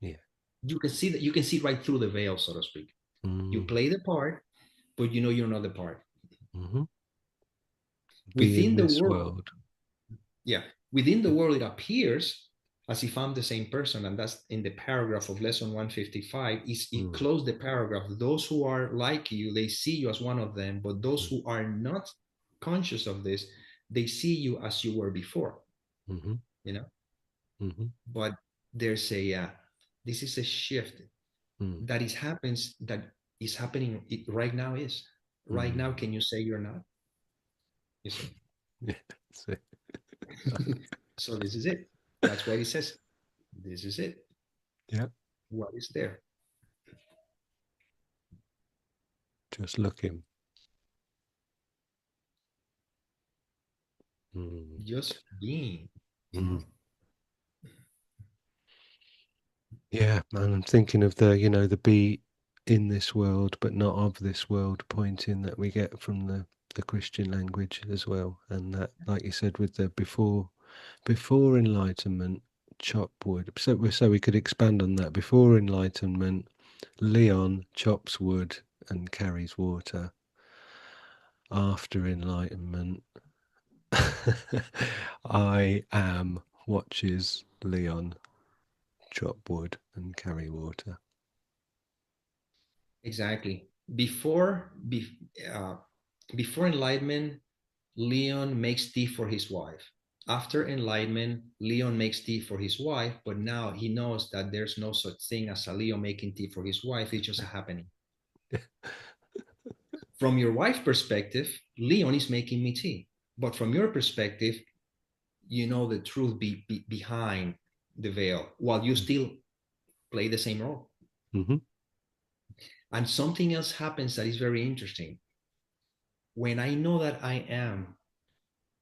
Yeah. You can see that you can see right through the veil, so to speak. You Mm. play the part, but you know you're not the part. Mm-hmm. Be in Within the this world, world. yeah, within the world, it appears as if I'm the same person, and that's in the paragraph of lesson 155. Is it Mm. closed the paragraph? Those who are like you, they see you as one of them, but those Mm. who are not conscious of this, they see you as you were before. Mm-hmm. You know, Mm-hmm. but there's a this is a shift Mm. that is happening right now. Is right now? Mm. Can you say you're not? You see. Yeah. So, So this is it. That's why he says, "This is it. yeah. What is there? Just looking. Mm. Just being." Mm. Yeah, and I'm thinking of the be in this world but not of this world pointing that we get from the Christian language as well. And that, like you said, with the before enlightenment, chop wood. So we could expand on that. Before enlightenment, Leon chops wood and carries water. After enlightenment, I am watches Leon chop wood and carry water. Exactly. Uh, before enlightenment, Leon makes tea for his wife. After enlightenment, Leon makes tea for his wife, but now he knows that there's no such thing as a Leon making tea for his wife. It's just a happening. From your wife's perspective, Leon is making me tea. But from your perspective, you know the truth behind the veil while you still play the same role. Mm-hmm. And something else happens that is very interesting. When I know that I am,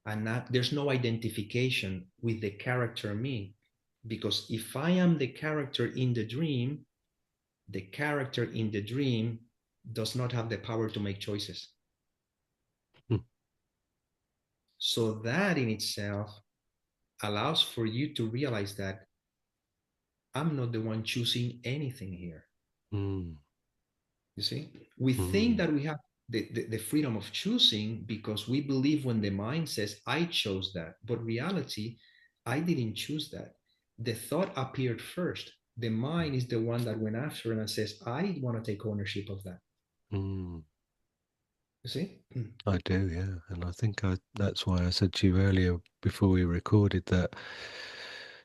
and not, there's no identification with the character me, because if I am the character in the character in the dream does not have the power to make choices. Mm. So that in itself allows for you to realize that I'm not the one choosing anything here. Mm. You see, we think Mm. that we have the freedom of choosing because we believe when the mind says, I chose that. But reality, I didn't choose that. The thought appeared first. The mind is the one that went after and says, I want to take ownership of that. Mm. You see? I do, yeah. And I think that's why I said to you earlier before we recorded that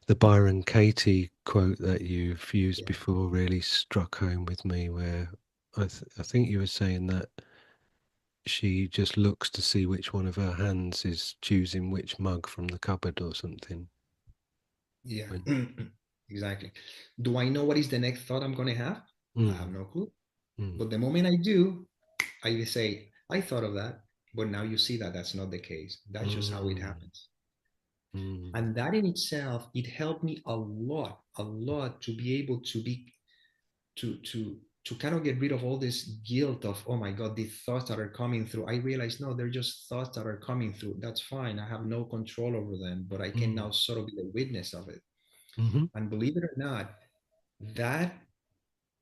the Byron Katie quote that you've used Yeah. before really struck home with me, where I think you were saying that she just looks to see which one of her hands is choosing which mug from the cupboard or something. Yeah. When, Exactly. Do I know what is the next thought I'm going to have? I have mm, no clue. mm, But the moment I do, I say, I thought of that. But now you see that that's not the case. That's just how it mm, happens. mm, And that in itself, it helped me a lot to be able to be to kind of get rid of all this guilt of, oh my god, these thoughts that are coming through. I realized, no, they're just thoughts that are coming through. That's fine. I have no control over them, but I can mm, now sort of be the witness of it. mm-hmm, And believe it or not, that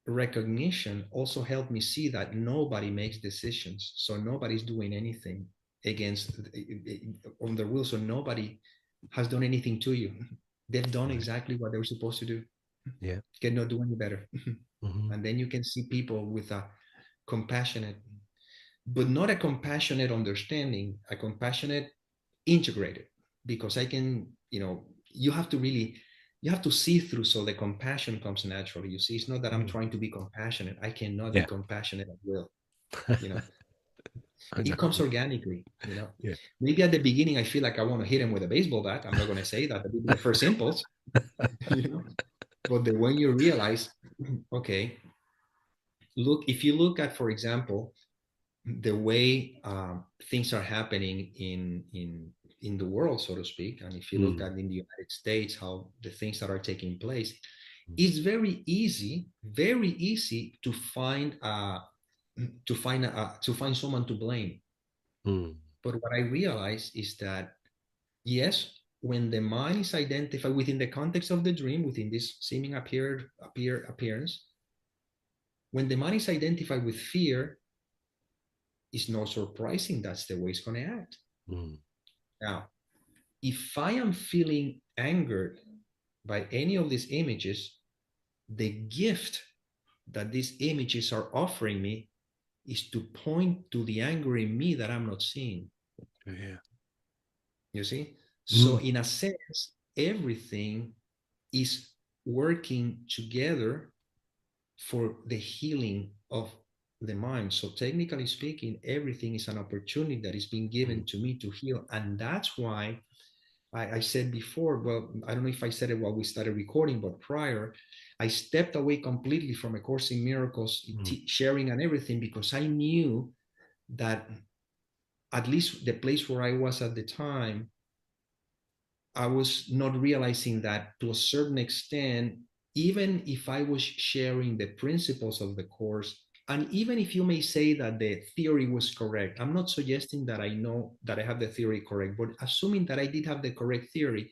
recognition also helped me see that nobody makes decisions, so nobody's doing anything against on their will, so nobody has done anything to you. They've done right, exactly what they were supposed to do. yeah, Cannot do any better. mm-hmm, And then you can see people with a compassionate, but not a compassionate understanding, a compassionate integrated, because I can, you have to really, you have to see through, so the compassion comes naturally. You see, it's not that I'm Mm. trying to be compassionate. I cannot be Yeah. compassionate at will. You know, I know it what you comes mean. organically. Yeah. Maybe at the beginning I feel like I want to hit him with a baseball bat. I'm not going to say that. That would be the first impulse. you know. But then when you realize, okay, look, if you look at, for example, the way things are happening in the world, so to speak, and if you look Mm. at in the United States how the things that are taking place, Mm. it's very easy to find to find someone to blame. Mm. But what I realize is that, yes, when the mind is identified within the context of the dream, within this seeming appearance, when the mind is identified with fear, it's not surprising that's the way it's going to act. Mm. Now, if I am feeling angered by any of these images, the gift that these images are offering me is to point to the anger in me that I'm not seeing. Yeah. You see? So, Mm. in a sense, everything is working together for the healing of the mind. So, technically speaking, everything is an opportunity that is being Mm. given to me to heal. And that's why I said before, well, I don't know if I said it while we started recording, but prior, I stepped away completely from A Course in Miracles, Mm. sharing and everything, because I knew that at least the place where I was at the time, I was not realizing that to a certain extent, even if I was sharing the principles of the course, and even if you may say that the theory was correct, I'm not suggesting that I know that I have the theory correct, but assuming that I did have the correct theory,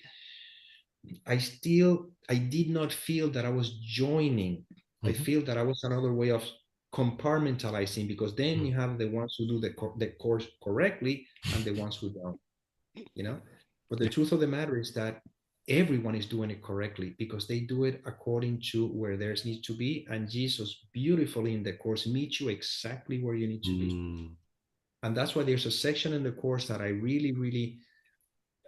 I did not feel that I was joining. I Mhm. feel that I was another way of compartmentalizing, because then Mm. you have the ones who do the course correctly and the ones who don't, you know. But the Yeah. truth of the matter is that everyone is doing it correctly, because they do it according to where theirs needs to be. And Jesus beautifully in the course meets you exactly where you need to be. Mm. And that's why there's a section in the course that I really, really,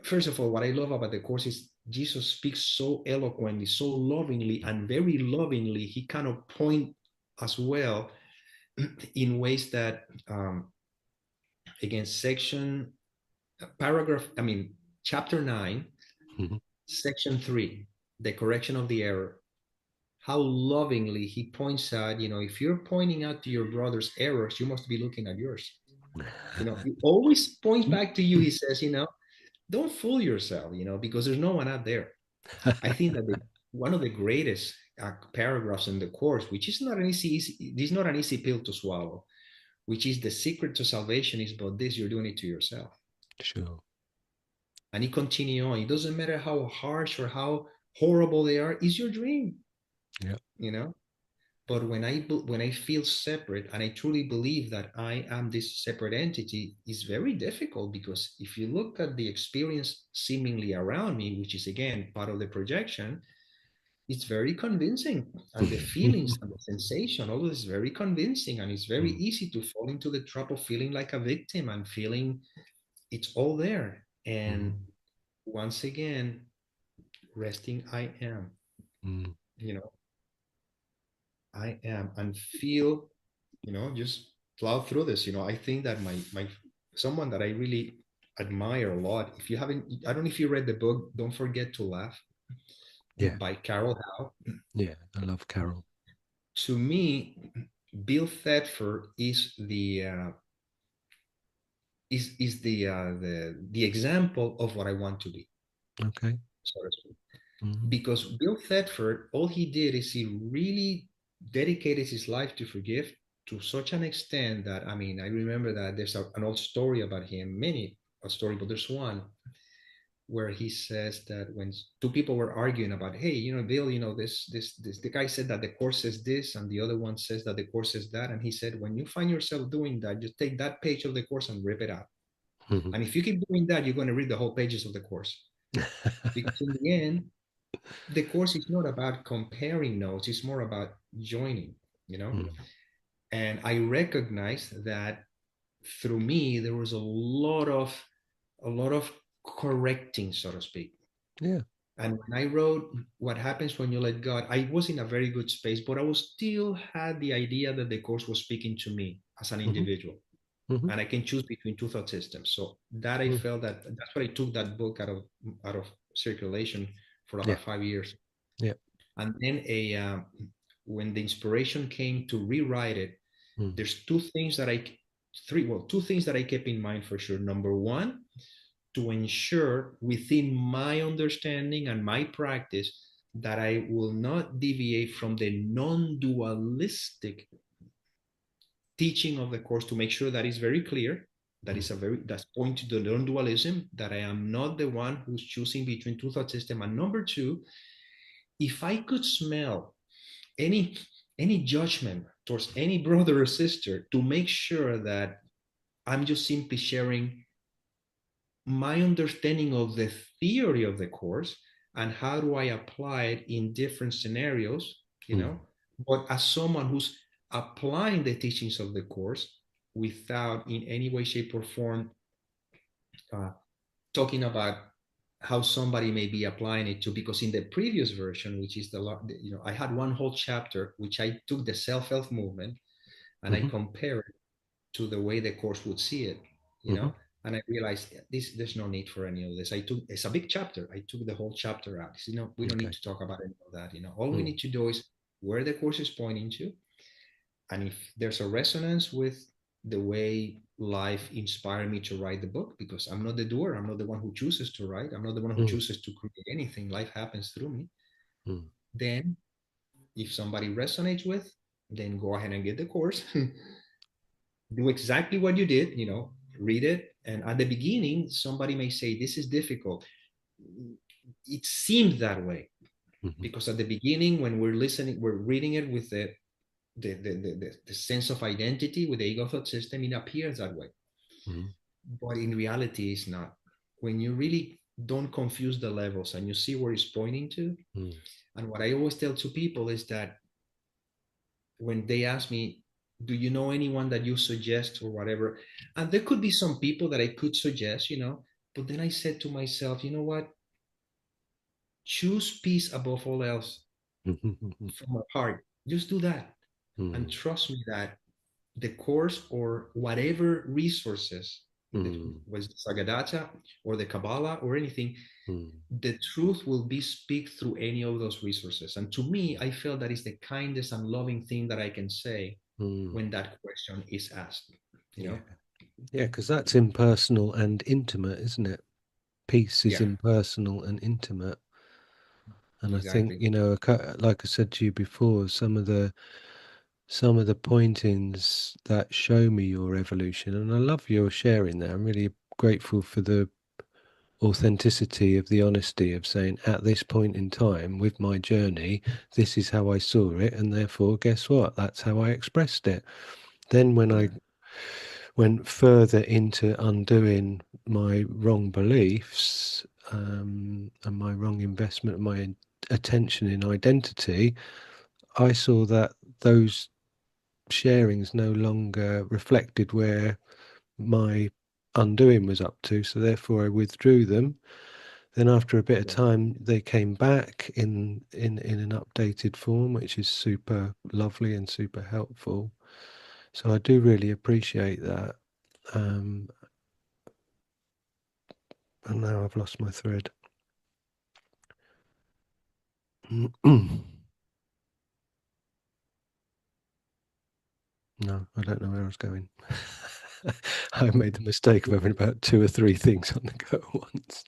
first of all, what I love about the course is Jesus speaks so eloquently, so lovingly, and very lovingly. He kind of point as well in ways that, again, chapter 9, Mhm. section 3, the correction of the error. How lovingly he points out, if you're pointing out to your brother's errors, you must be looking at yours. He always points back to you. He says, don't fool yourself, because there's no one out there. I think that one of the greatest paragraphs in the course, which is not an this is not an easy pill to swallow, which is the secret to salvation is but this: you're doing it to yourself. Sure. And he continue on. It doesn't matter how harsh or how horrible they are. It's your dream, Yeah. you know. But when I feel separate, and I truly believe that I am this separate entity, it's very difficult, because if you look at the experience seemingly around me, which is again part of the projection, it's very convincing. And the feelings and the sensation, all this is very convincing. And it's very Mm. easy to fall into the trap of feeling like a victim and feeling it's all there. And Mm. once again, resting, I am, Mm. you know, I am, and feel, just plow through this. I think that my someone that I really admire a lot. If you haven't, I don't know if you read the book, Don't Forget to Laugh Yeah. by Carol Howe. Yeah. I love Carol. To me, Bill Thetford is the example of what I want to be, Okay. so to speak. Mhm. Because Bill Thetford, all he did is he really dedicated his life to forgive, to such an extent that, I remember that there's an old story about him, many a story, but there's one where he says that when two people were arguing about, hey, Bill, this the guy said that the course says this, and the other one says that the course says that, and he said, when you find yourself doing that, just take that page of the course and rip it out. Mhm. And if you keep doing that, you're going to read the whole pages of the course. Because in the end, the course is not about comparing notes, it's more about joining, you know? Mm. And I recognize that through me, there was a lot of correcting, so to speak. Yeah. And when I wrote What Happens When You Let God, I was in a very good space, but I was still had the idea that the course was speaking to me as an Hmm. individual. Hmm. And I can choose between two thought systems. So that I Mm. felt that's why I took that book out of circulation for Yeah. about 5 years. Yeah. And then when the inspiration came to rewrite it, Mm. there's two things that I kept in mind for sure. Number one, to ensure within my understanding and my practice that I will not deviate from the non-dualistic teaching of the course, to make sure that is very clear, Mm. that's pointing to the non-dualism, that I am not the one who's choosing between two thought systems. And number two, if I could smell any any judgment towards any brother or sister, to make sure that I'm just simply sharing my understanding of the theory of the course and how do I apply it in different scenarios, Mm. but as someone who's applying the teachings of the course without in any way, shape, or form uh, talking about how somebody may be applying it to. Because in the previous version, which is I had one whole chapter which I took the self-help movement and I Hmm. compared it to the way the course would see it, you Hmm. know. And I realized there's no need for any of this. It's a big chapter. I took the whole chapter out. We don't need Okay. to talk about any of that. All we Mm. need to do is where the course is pointing to, and if there's a resonance with the way life inspired me to write the book, because I'm not the doer, I'm not the one who chooses to write, I'm not the one who Mm. chooses to create anything. Life happens through me. Mm. Then, if somebody resonates with, then go ahead and get the course. Do exactly what you did, read it. And at the beginning, somebody may say, this is difficult. It seemed that way Mhm. because at the beginning, when we're listening, we're reading it with the sense of identity, with the ego thought system, it appears that way. Mhm. But in reality, it's not. When you really don't confuse the levels and you see where it's pointing to, Mm. and what I always tell to people is that when they ask me, do you know anyone that you suggest or whatever? And there could be some people that I could suggest, but then I said to myself, you know what? Choose peace above all else Mhm. from my heart. Just do that. And Mm. trust me that the course or whatever resources, Mm. was Sagadatta or the Kabbalah or anything, Mm. the truth will be speak through any of those resources. And to me, I feel that is the kindest and loving thing that I can say Mm. when that question is asked. You Yeah. know? Yeah, because that's impersonal and intimate, isn't it? Peace is Yeah, impersonal and intimate. And I think, exactly. like I said to you before, some of the pointings that show me your evolution, and I love your sharing there. I'm really grateful for the authenticity of the honesty of saying at this point in time with my journey, this is how I saw it, and therefore, guess what? That's how I expressed it. Then when I Yeah, went further into undoing my wrong beliefs, and my wrong investment, my attention in identity, I saw that those sharings no longer reflected where my undoing was up to. So therefore, I withdrew them. Then after a bit of yeah, time, they came back in an updated form, which is super lovely and super helpful. So I do really appreciate that. Um, and now I've lost my thread. No, I don't know where I was going. I made the mistake of having about two or three things on the go at once.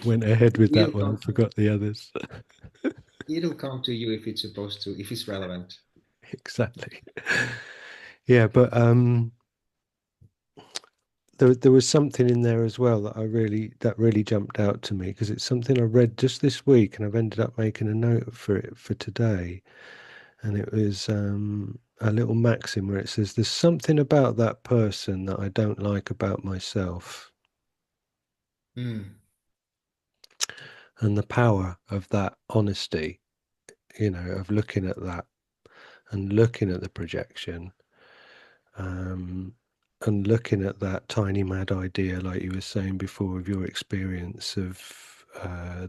Went ahead with it'll that one come. and forgot the others. It'll come to you if it's supposed to, if it's relevant. Exactly. Yeah, but there was something in there as well that really jumped out to me because it's something I read just this week and I've ended up making a note for it for today. And it was a little maxim where it says, "There's something about that person that I don't like about myself." Mm, And the power of that honesty, of looking at that and looking at the projection. Um, and looking at that tiny mad idea, like you were saying before, of your experience of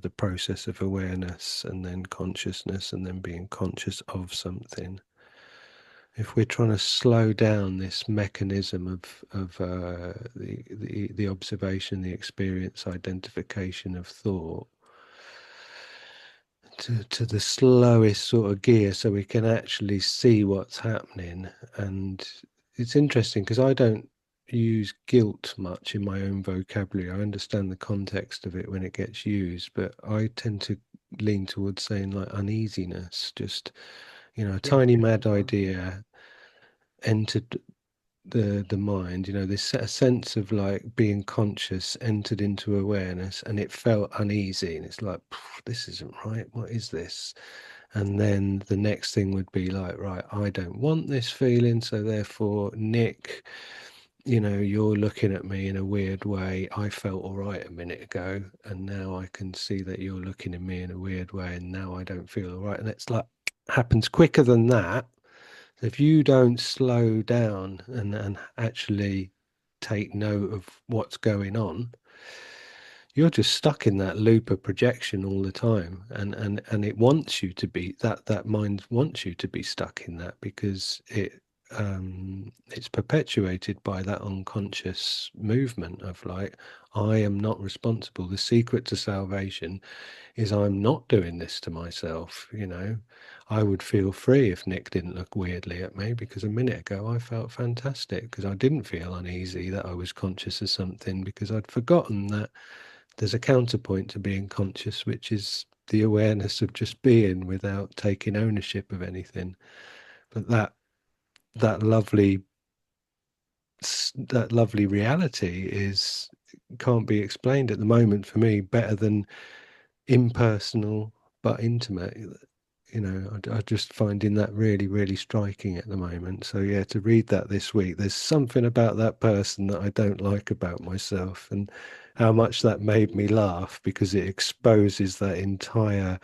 the process of awareness and then consciousness and then being conscious of something. If we're trying to slow down this mechanism of the observation, the experience, identification of thought, to the slowest sort of gear so we can actually see what's happening. And it's interesting because I don't use guilt much in my own vocabulary. I understand the context of it when it gets used, but I tend to lean towards saying like uneasiness, just, a Yeah, tiny yeah. mad idea entered the mind, this a sense of like being conscious entered into awareness, and it felt uneasy, and it's like, this isn't right, what is this? And then the next thing would be like, right, I don't want this feeling, so therefore, Nick, you're looking at me in a weird way. I felt all right a minute ago, and now I can see that you're looking at me in a weird way, and now I don't feel all right. And it's like happens quicker than that. So if you don't slow down and actually take note of what's going on, you're just stuck in that loop of projection all the time. And it wants you to be that mind wants you to be stuck in that because it's perpetuated by that unconscious movement of like, I am not responsible. The secret to salvation is I'm not doing this to myself. I would feel free if Nick didn't look weirdly at me because a minute ago I felt fantastic because I didn't feel uneasy that I was conscious of something because I'd forgotten that there's a counterpoint to being conscious, which is the awareness of just being without taking ownership of anything. But that lovely that lovely reality is can't be explained at the moment for me better than impersonal but intimate. I just finding that really, really striking at the moment. So yeah, to read that this week, there's something about that person that I don't like about myself, and how much that made me laugh because it exposes that entire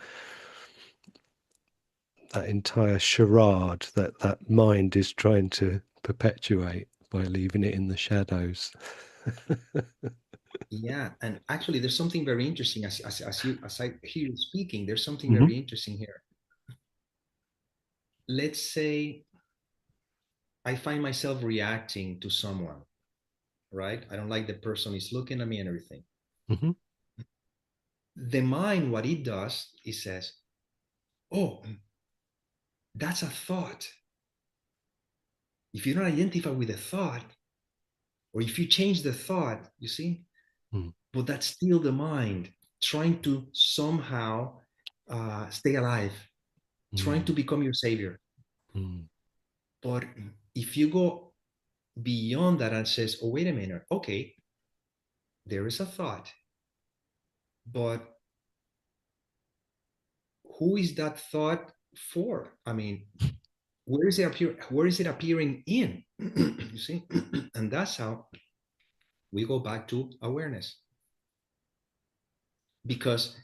charade that mind is trying to perpetuate by leaving it in the shadows. Yeah, and actually, there's something very interesting as I hear you speaking. There's something Hmm. very interesting here. Let's say I find myself reacting to someone, right? I don't like the person is looking at me and everything. Hmm. The mind, what it does, it says, "Oh, that's a thought." If you don't identify with the thought, or if you change the thought, you see, Mm, but that's still the mind trying to somehow stay alive, trying to mm, become your savior. mm, But if you go beyond that and says, "Oh, wait a minute, okay, there is a thought, but who is that thought for? I mean, where is it appearing in?" You see, and that's how we go back to awareness. Because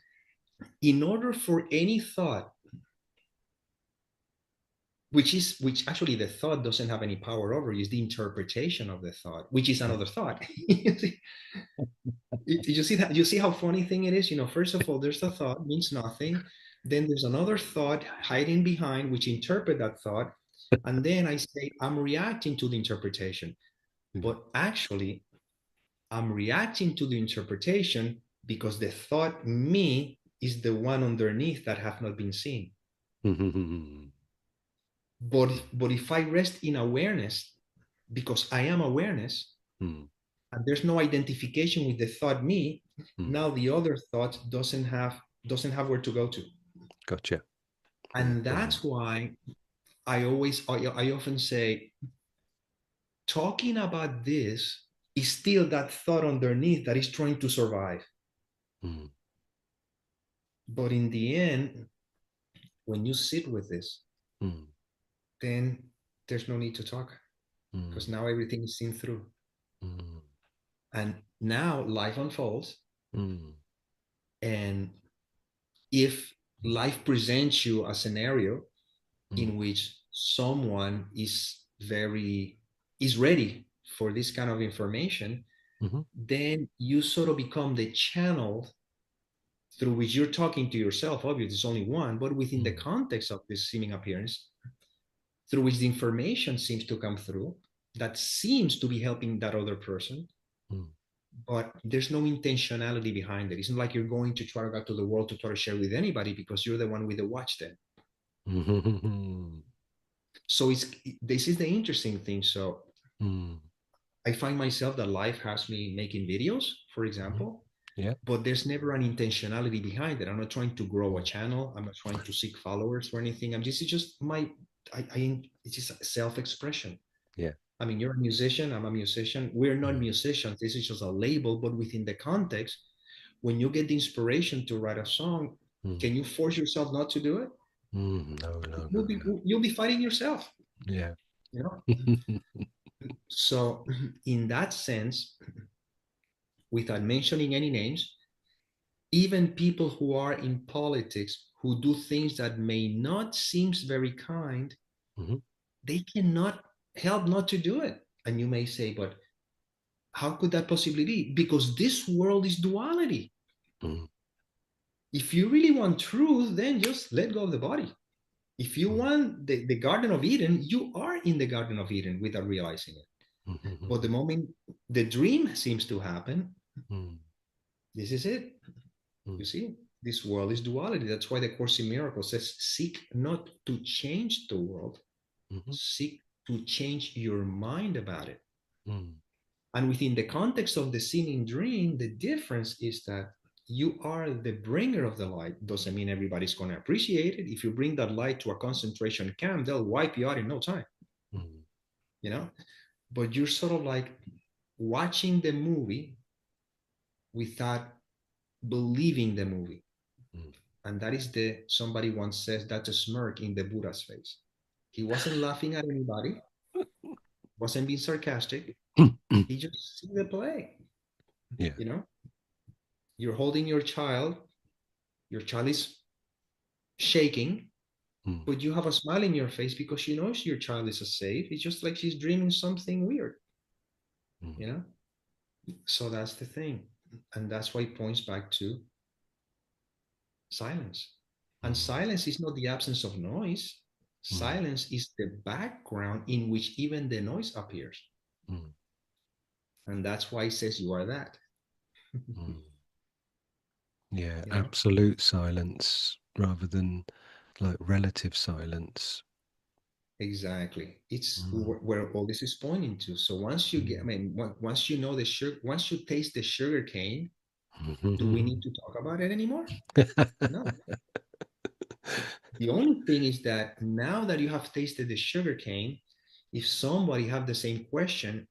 in order for any thought, which actually the thought doesn't have any power over, is the interpretation of the thought, which is yeah. another thought. You see that, you see how funny thing it is. First of all, there's a thought, means nothing. Then there's another thought hiding behind, which interpret that thought. And then I say I'm reacting to the interpretation, Mm. but actually I'm reacting to the interpretation because the thought me is the one underneath that have not been seen. Mm, But if I rest in awareness, because I am awareness, mm, and there's no identification with the thought me, mm. now the other thought doesn't have where to go to. Gotcha. Yeah, And brilliant. that's why I often say talking about this is still that thought underneath that is trying to survive. Mm, But in the end, when you sit with this, mm, then there's no need to talk because mm, now everything is seen through. mm, And now life unfolds. mm, And if life presents you a scenario mm, in which someone is very is ready for this kind of information, Mm-hmm. then you sort of become the channel through which you're talking to yourself. Obviously, there's only one, but within the context of this seeming appearance, through which the information seems to come through, that seems to be helping that other person, Mm-hmm. but there's no intentionality behind it. It's not like you're going to try to go to the world to try to share with anybody because you're the one with the watch then. Mm-hmm. So this is the interesting thing. So Mm-hmm. I find myself that life has me making videos, for example, Yeah. but there's never an intentionality behind it. I'm not trying to grow a channel. I'm not trying to seek followers or anything. This is just it's just self-expression. Yeah. I mean, you're a musician. I'm a musician. We're not musicians. This is just a label, but within the context, when you get the inspiration to write a song, Mm-hmm. can you force yourself not to do it? Mm, no, no, no, You'll be no. you'll be fighting yourself, Yeah. you know. So, in that sense, without mentioning any names, even people who are in politics who do things that may not seem very kind, Mm-hmm. they cannot help not to do it. And you may say, but how could that possibly be? Because this world is duality. Mm-hmm. If you really want truth, then just let go of the body. If you want the Garden of Eden, you are in the Garden of Eden without realizing it. But Mm-hmm. the moment the dream seems to happen, Mm-hmm. this is it. You see, this world is duality. That's why the Course in Miracles says, seek not to change the world, Mm-hmm. seek to change your mind about it. Mm-hmm. And within the context of the seeming dream, the difference is that you are the bringer of the light. Doesn't mean everybody's going to appreciate it. If you bring that light to a concentration camp, they'll wipe you out in no time, Mm-hmm. you know? But you're sort of like watching the movie without believing the movie. And that is somebody once says, that's a smirk in the Buddha's face. He wasn't laughing at anybody, wasn't being sarcastic. Mm-hmm. He just see the play, Yeah. you know? You're holding your child is shaking, Mm-hmm. but you have a smile in your face because she knows your child is safe. It's just like she's dreaming something weird, you know? So that's the thing. And that's why it points back to silence. And Mm-hmm. silence is not the absence of noise. Silence is the background in which even the noise appears. Mm-hmm. And that's why it says you are that. Mm-hmm. Yeah, You know? absolute silence rather than like relative silence. Exactly. It's Mm. where all this is pointing to. So once you get, I Mm. mean, once you know the sugar, once you taste the sugar cane, do we Mhm. need to talk about it anymore? No. The only thing is that now that you have tasted the sugar cane, if somebody have the same question,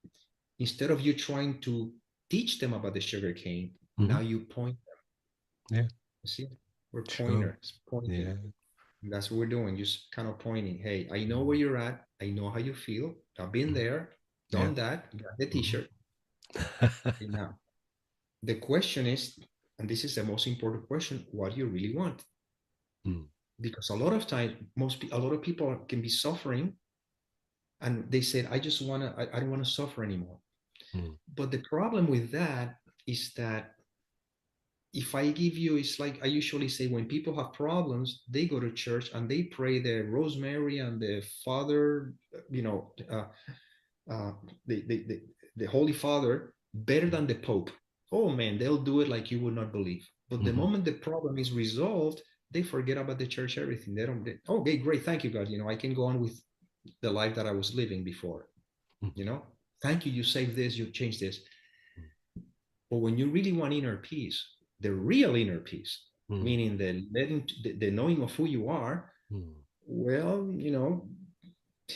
instead of you trying to teach them about the sugar cane, now Mhm. you point. Yeah, You see, we're sure. pointers, pointing. Yeah. And that's what we're doing, just kind of pointing. Hey, I know where you're at. I know how you feel. I've been Mhm. there, Yeah. done that, got the Mhm. t-shirt. And now the question is, and this is the most important question, what do you really want? Mm. Because a lot of times, a lot of people can be suffering and they said, I don't want to suffer anymore. Mm. But the problem with that is that if I give you, it's like I usually say when people have problems, they go to church and they pray the Rosemary and the Father, you know, uh, the Holy Father better than the Pope. Oh man, they'll do it like you would not believe. But the Mhm. moment the problem is resolved, they forget about the church, everything. They don't, okay, great, thank you, God. You know, I can go on with the life that I was living before. Mhm. You know, thank you, you saved this, you changed this. But when you really want inner peace, the real inner peace, Mm. meaning the knowing of who you are, Mm. well, you know,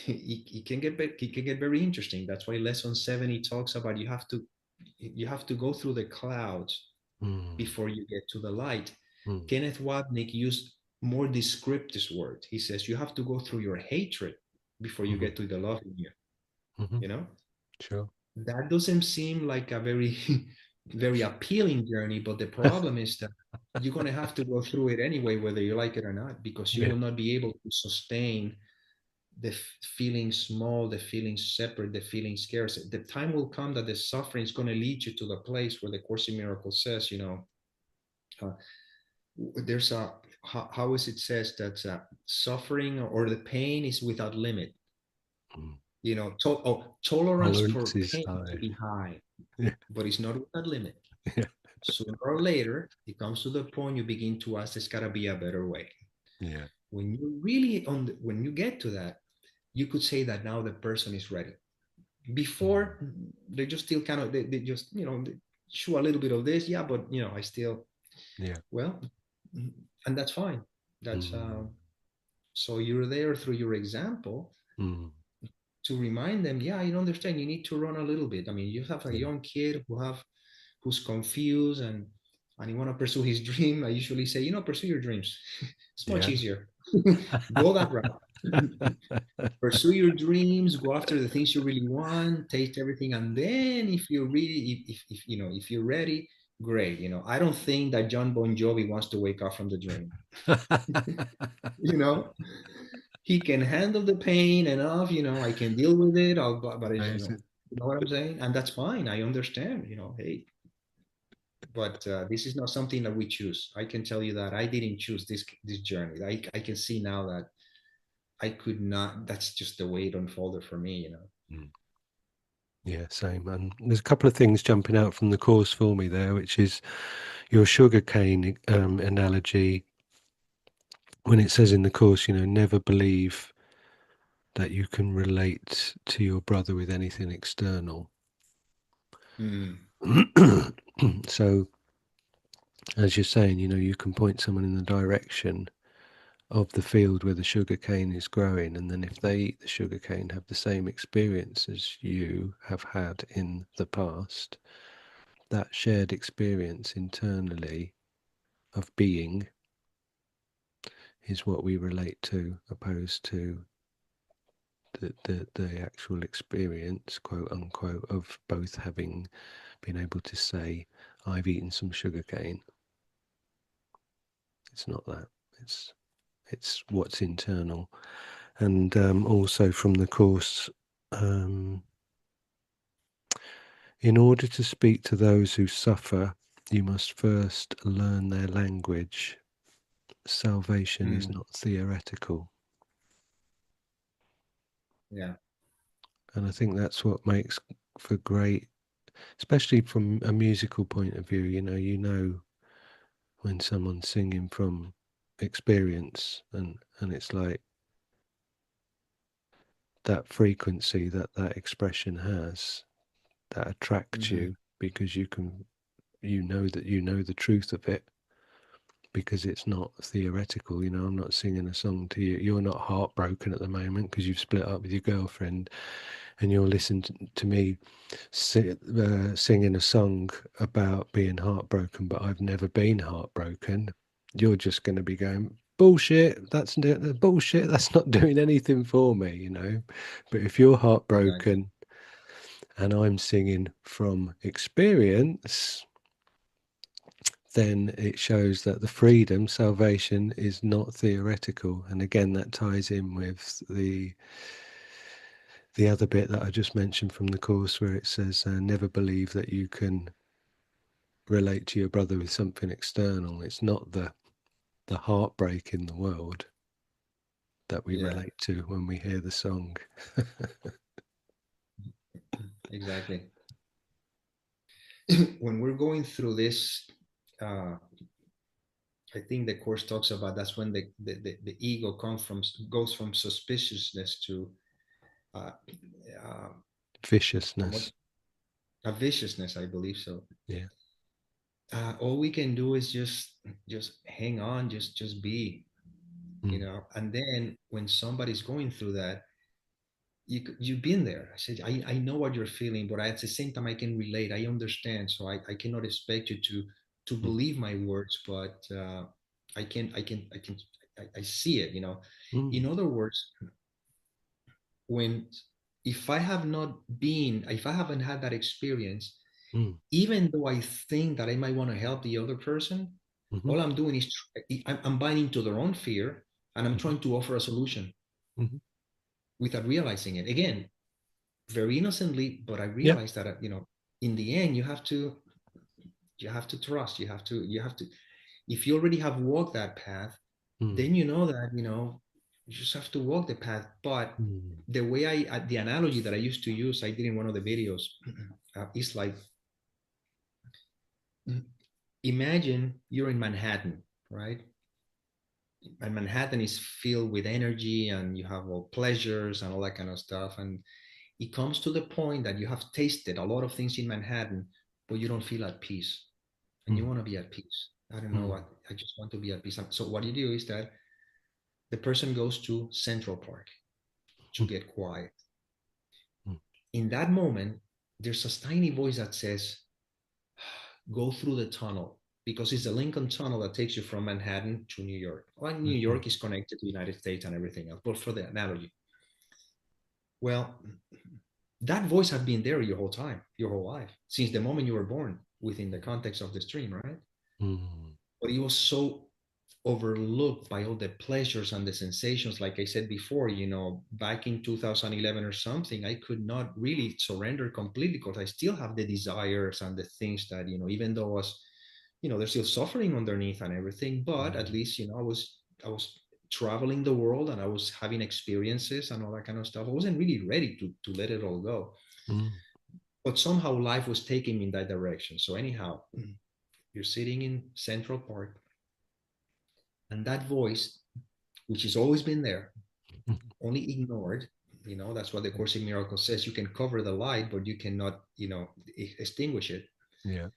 it can get very interesting. That's why lesson 70 talks about you have to go through the clouds Mm. before you get to the light. Mm. Kenneth Wapnick used more descriptive words. He says you have to go through your hatred before you Mhm. get to the love in you. Mhm. You know, Sure. that doesn't seem like a very very appealing journey, but the problem is that you're going to have to go through it anyway, whether you like it or not, because you Yeah. will not be able to sustain the feeling small, the feeling separate, the feeling scarce. The time will come that the suffering is going to lead you to the place where the Course in Miracles says, uh, there's a, how is it says that suffering or the pain is without limit. Mm. Tolerance Tolerance for is pain to high. be high, Yeah. but it's not without limit. Yeah. Sooner or later, it comes to the point you begin to ask, there's gotta be a better way. Yeah. When you really when you get to that, you could say that now the person is ready. Mm. Before, they just still kind of they just they show a little bit of this, yeah, but I still, Yeah. well, and that's fine. That's Mm. so you're there through your example Mm. to remind them, yeah, I understand you need to run a little bit. I mean, you have a Yeah. young kid who's confused and he want to pursue his dream. I usually say, pursue your dreams. It's much Yeah. easier. Go that route. Pursue your dreams, go after the things you really want, taste everything, and then if you're really if if you're ready, great. I don't think that John Bon Jovi wants to wake up from the dream. you know he can handle the pain enough. I can deal with it. But it's, Amazing. you know what I'm saying, and that's fine. I understand. Hey, but this is not something that we choose. I can tell you that I didn't choose this journey. I can see now that I could not. That's just the way it unfolded for me. Mm. Yeah, same. And there's a couple of things jumping out from the course for me there, which is your sugarcane analogy. When it says in the course, never believe that you can relate to your brother with anything external. Mm, So, as you're saying, you can point someone in the direction of the field where the sugarcane is growing, and then if they eat the sugarcane, have the same experience as you have had in the past, that shared experience internally of being is what we relate to, opposed to the actual experience, quote unquote, of both having been able to say, I've eaten some sugarcane. It's not that. It's it's what's internal. And also from the course, um, in order to speak to those who suffer, you must first learn their language. Salvation is mm, not theoretical. yeah. And I think that's what makes for great, especially from a musical point of view. You know when someone's singing from experience, and it's like that frequency that expression has that attracts Hmm. you because you know the truth of it, because it's not theoretical. I'm not singing a song to you. You're not heartbroken at the moment because you've split up with your girlfriend, and you're listening to me singing a song about being heartbroken, but I've never been heartbroken. You're just going to be going, bullshit. That's bullshit. That's not doing anything for me. But if you're Exactly. heartbroken and I'm singing from experience, then it shows that the freedom, salvation, is not theoretical. And again, that ties in with the other bit that I just mentioned from the course, where it says, never believe that you can relate to your brother with something external. It's not the heartbreak in the world that we Yeah, relate to when we hear the song. exactly. When we're going through this, uh, I think the course talks about that's when the ego goes from suspiciousness to uh, uh, what Viciousness. a viciousness, I believe so. Yeah. All we can do is just hang on, just be, Mm, and then when somebody's going through that, you've been there. I said, I know what you're feeling, but at the same time I can relate, I understand, so I cannot expect you to mm, believe my words, but I see it. mm, In other words, when if I haven't had that experience, mm, even though I think that I might want to help the other person, mhm, all I'm doing is I'm buying into their own fear, and I'm mhm, trying to offer a solution. mhm. without realizing it. Again, very innocently, but I Yep. realized that, in the end, you have to trust. You have to. If you already have walked that path, Mm. then you know that you just have to walk the path. But Mm. the way the analogy that I used to use, I did in one of the videos, is like, imagine you're in Manhattan, right? And Manhattan is filled with energy, and you have all pleasures and all that kind of stuff. And it comes to the point that you have tasted a lot of things in Manhattan, but you don't feel at peace, and you Mm. want to be at peace. I don't know Mm. what, I just want to be at peace. So what you do is that the person goes to Central Park to Mm. get quiet. Mm. In that moment, there's a tiny voice that says, go through the tunnel, because it's the Lincoln Tunnel that takes you from Manhattan to New York. Well, New Mm. York is connected to the United States and everything else, but for the analogy, well, that voice had been there your whole time, your whole life, since the moment you were born, within the context of the stream, right? Mm. But it was so overlooked by all the pleasures and the sensations. Like I said before, back in 2011 or something, I could not really surrender completely, because I still have the desires and the things that, even though I was, there's still suffering underneath and everything, but at Mm. least, I was traveling the world, and I was having experiences and all that kind of stuff. I wasn't really ready to let it all go. Mm. But somehow life was taking me in that direction. So anyhow, you're sitting in Central Park, and that voice, which has always been there, Mm. only ignored. That's what the Course in Miracles says. You can cover the light, but you cannot, extinguish it. Yeah.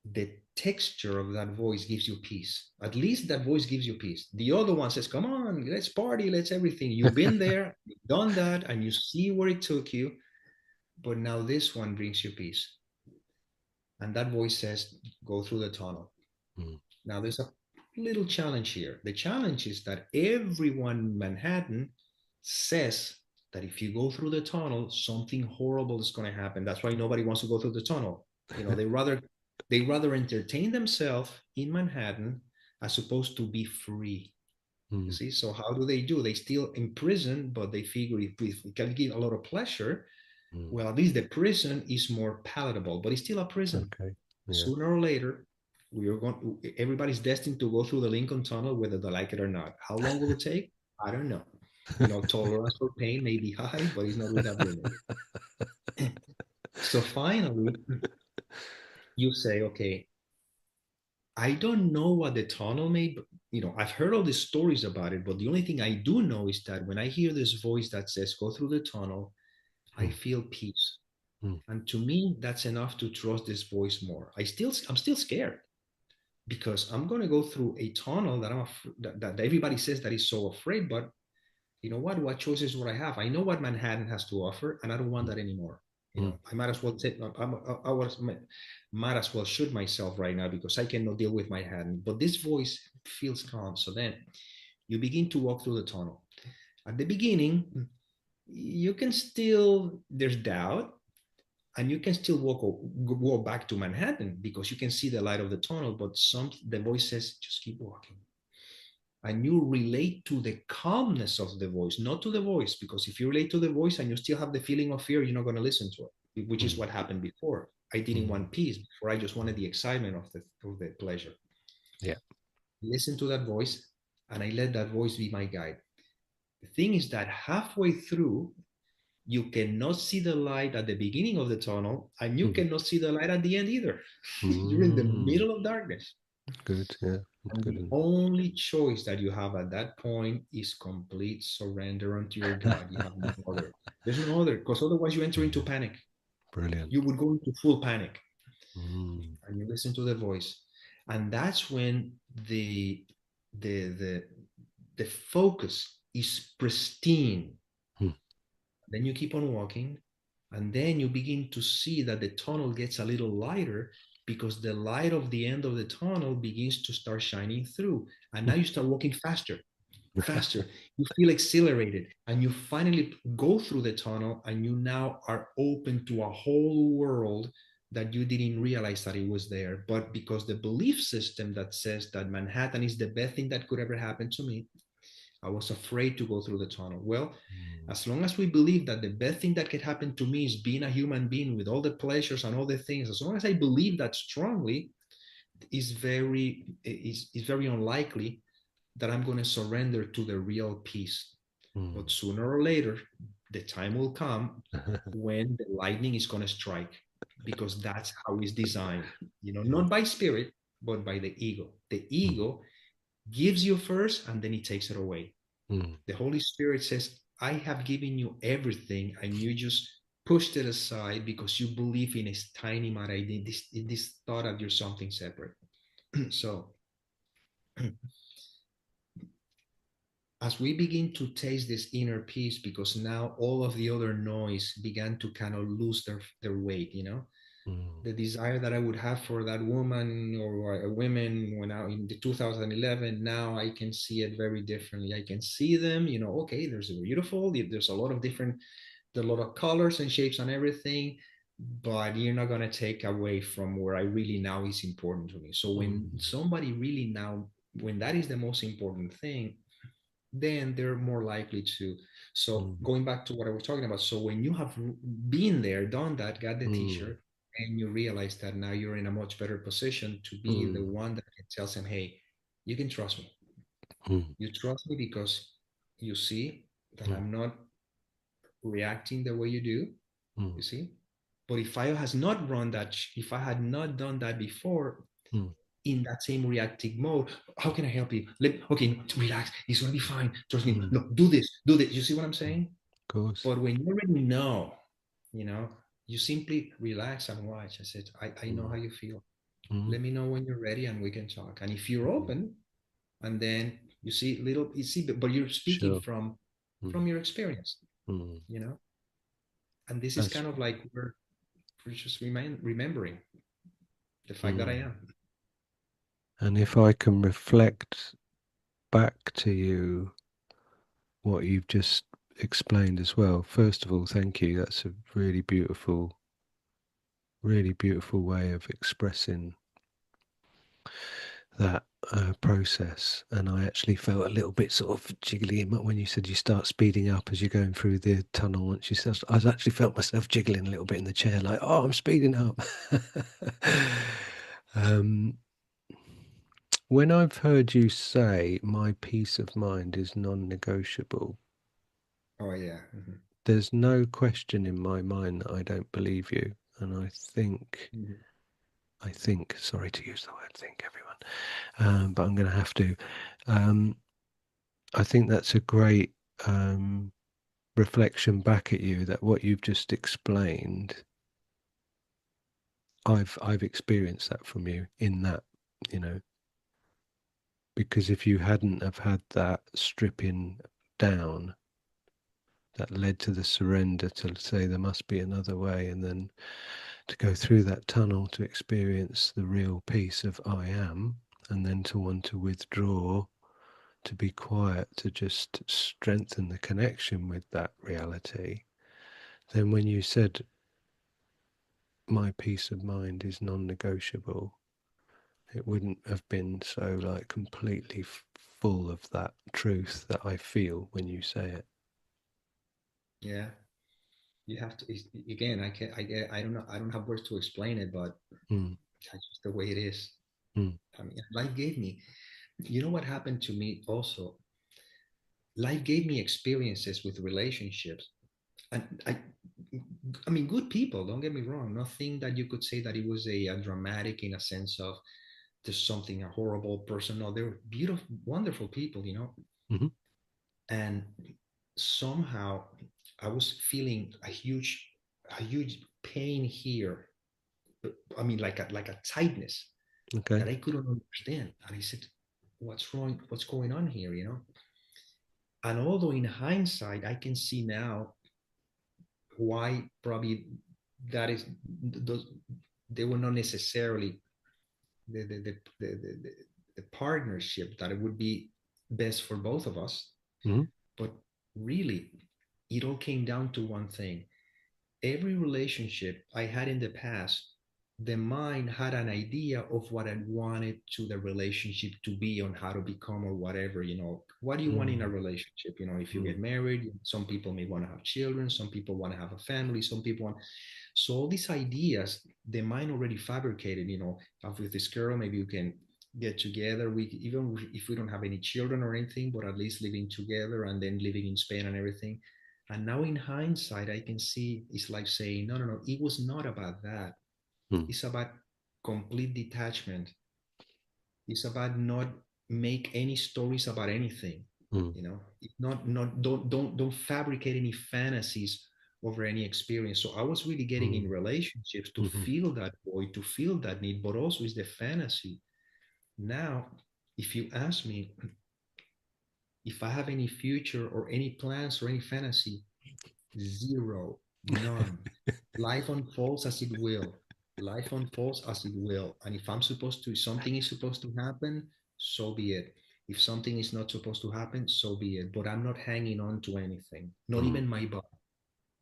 The texture of that voice gives you peace. At least that voice gives you peace. The other one says, come on, let's party, let's everything. You've been there, you've done that, and you see where it took you. But now this one brings you peace. And that voice says, go through the tunnel. Mm. Now, there's a little challenge here. The challenge is that everyone in Manhattan says that if you go through the tunnel, something horrible is going to happen. That's why nobody wants to go through the tunnel. They rather entertain themselves in Manhattan as opposed to be free. You Mm. see, so how do? They still in prison, but they figure if we can give a lot of pleasure, Mm. well, at least the prison is more palatable, but it's still a prison. Okay. Yeah. Sooner or later, everybody's destined to go through the Lincoln Tunnel, whether they like it or not. How long will it take? I don't know. Tolerance for pain may be high, but it's not without limit. So finally, you say, okay, I don't know what the tunnel may, I've heard all these stories about it, but the only thing I do know is that when I hear this voice that says, go through the tunnel, I Mm. feel peace. Mm. And to me, that's enough to trust this voice more. I'm still scared, because I'm going to go through a tunnel that everybody says that is so afraid. But you know what? What choices would I have? I know what Manhattan has to offer, and I don't want Mm. that anymore. Mm. I might as well take. Might as well shoot myself right now, because I cannot deal with Manhattan. But this voice feels calm. So then you begin to walk through the tunnel. At the beginning, you can still, there's doubt, and you can still walk back to Manhattan, because you can see the light of the tunnel. But the voice says, just keep walking, and you relate to the calmness of the voice, not to the voice. Because if you relate to the voice and you still have the feeling of fear, you're not going to listen to it, which is Mm. what happened before. I didn't Mm. want peace before. I just wanted the excitement of the pleasure. Yeah. Listen to that voice, and I let that voice be my guide. The thing is that halfway through, you cannot see the light at the beginning of the tunnel, and you Mm. cannot see the light at the end either. You're in the Mm. middle of darkness. Good. Yeah. And Good. the only choice that you have at that point is complete surrender unto your God. You have no other. There's no other, because otherwise you enter into Mm. panic. Brilliant. You would go into full panic, Mm. and you listen to the voice. And that's when the the the focus is pristine. Mm. Then you keep on walking, and then you begin to see that the tunnel gets a little lighter, because the light of the end of the tunnel begins to start shining through. And now you start walking faster, faster. You feel exhilarated, and you finally go through the tunnel, and you now are open to a whole world that you didn't realize that it was there. But because the belief system that says that Manhattan is the best thing that could ever happen to me, I was afraid to go through the tunnel. Well, mm, as long as we believe that the best thing that could happen to me is being a human being with all the pleasures and all the things, as long as I believe that strongly, is very unlikely that I'm going to surrender to the real peace. But mm. sooner or later, the time will come when the lightning is going to strike, because that's how it's designed. Yeah. Not by spirit, but by the ego. The Mm, ego gives you first, and then it takes it away. mm, The Holy Spirit says, I have given you everything, and you just pushed it aside because you believe in this tiny matter, in this thought that you're something separate. So as we begin to taste this inner peace, because now all of the other noise began to kind of lose their weight, mm, the desire that I would have for that woman or a women when I in the 2011, now I can see it very differently. I can see them, okay, there's a beautiful, there's a lot of different, there's a lot of colors and shapes and everything, but you're not going to take away from where I really now is important to me. So when mm, somebody really now, when that is the most important thing, then they're more likely to. So mm, going back to what I was talking about, so when you have been there, done that, got the mm, t-shirt, and you realize that now you're in a much better position to be the mm, one that can tell them, hey, you can trust me. mm, You trust me because you see that mm, I'm not reacting the way you do, mm, you see. But if I had not done that before, mm, in that same reactive mode, how can I help you? Okay, relax. It's gonna be fine. Trust me. mm, No, do this. Do this. You see what I'm mm. saying? Of course. But when you already know, you know, you simply relax and watch. I said, I know how Mm, you feel. mm, Let me know when you're ready and we can talk. And if you're mm. open, and then you see, but you're speaking Sure. from Mm, your experience, mm. you know. And this is That's kind of like we're just remembering the fact that I mm. am. And if I can reflect back to you what you've just explained as well. First of all, thank you. That's a really beautiful way of expressing that process. And I actually felt a little bit sort of jiggly when you said you start speeding up as you're going through the tunnel. Once you start, I actually felt myself jiggling a little bit in the chair, like, oh, I'm speeding up. um, when I've heard you say my peace of mind is non-negotiable, Oh yeah. Mm-hmm. there's no question in my mind that I don't believe you. And Mm-hmm. sorry to use the word think, everyone, but I'm going to have to. Um, I think that's a great reflection back at you that what you've just explained, I've experienced that from you in that, you know, because if you hadn't have had that stripping down that led to the surrender to say there must be another way, and then to go through that tunnel to experience the real peace of I am, and then to want to withdraw, to be quiet, to just strengthen the connection with that reality. Then, when you said, my peace of mind is non negotiable, it wouldn't have been so like completely full of that truth that I feel when you say it. Yeah. You have to, again, I can't, I don't know, I don't have words to explain it, but Mm, that's just the way it is. mm, I mean, life gave me, what happened to me also, life gave me experiences with relationships, and I mean, good people, don't get me wrong, nothing that you could say that it was a dramatic in a sense of there's something, a horrible person. No, they were beautiful, wonderful people, mm-hmm, and somehow I was feeling a huge pain here. I mean, like a tightness okay. that I couldn't understand. And I said, "What's wrong? What's going on here?" And although in hindsight, I can see now why probably that is those they were not necessarily the the the the, the, the partnership that it would be best for both of us. Mm-hmm, But really, it all came down to one thing. Every relationship I had in the past the mind had an idea of what I wanted to the relationship to be, on how to become or whatever. What do you want in a mm, relationship? If you mm, get married, some people may want to have children, some people want to have a family, some people want. So all these ideas, the mind already fabricated. With this girl, maybe you can get together. We, even if we don't have any children or anything, but at least living together and then living in Spain and everything. And now in hindsight, I can see it's like saying, no, no, no, it was not about that. mm, It's about complete detachment. It's about not make any stories about anything. mm, It's not don't fabricate any fantasies over any experience. So I was really getting in mm, relationships to mhm, feel that void, to feel that need, but also is the fantasy. Now, if you ask me if I have any future or any plans or any fantasy, zero, none. Life unfolds as it will. Life unfolds as it will. And if something is supposed to happen, so be it. If something is not supposed to happen, so be it. But I'm not hanging on to anything, not mm, even my body.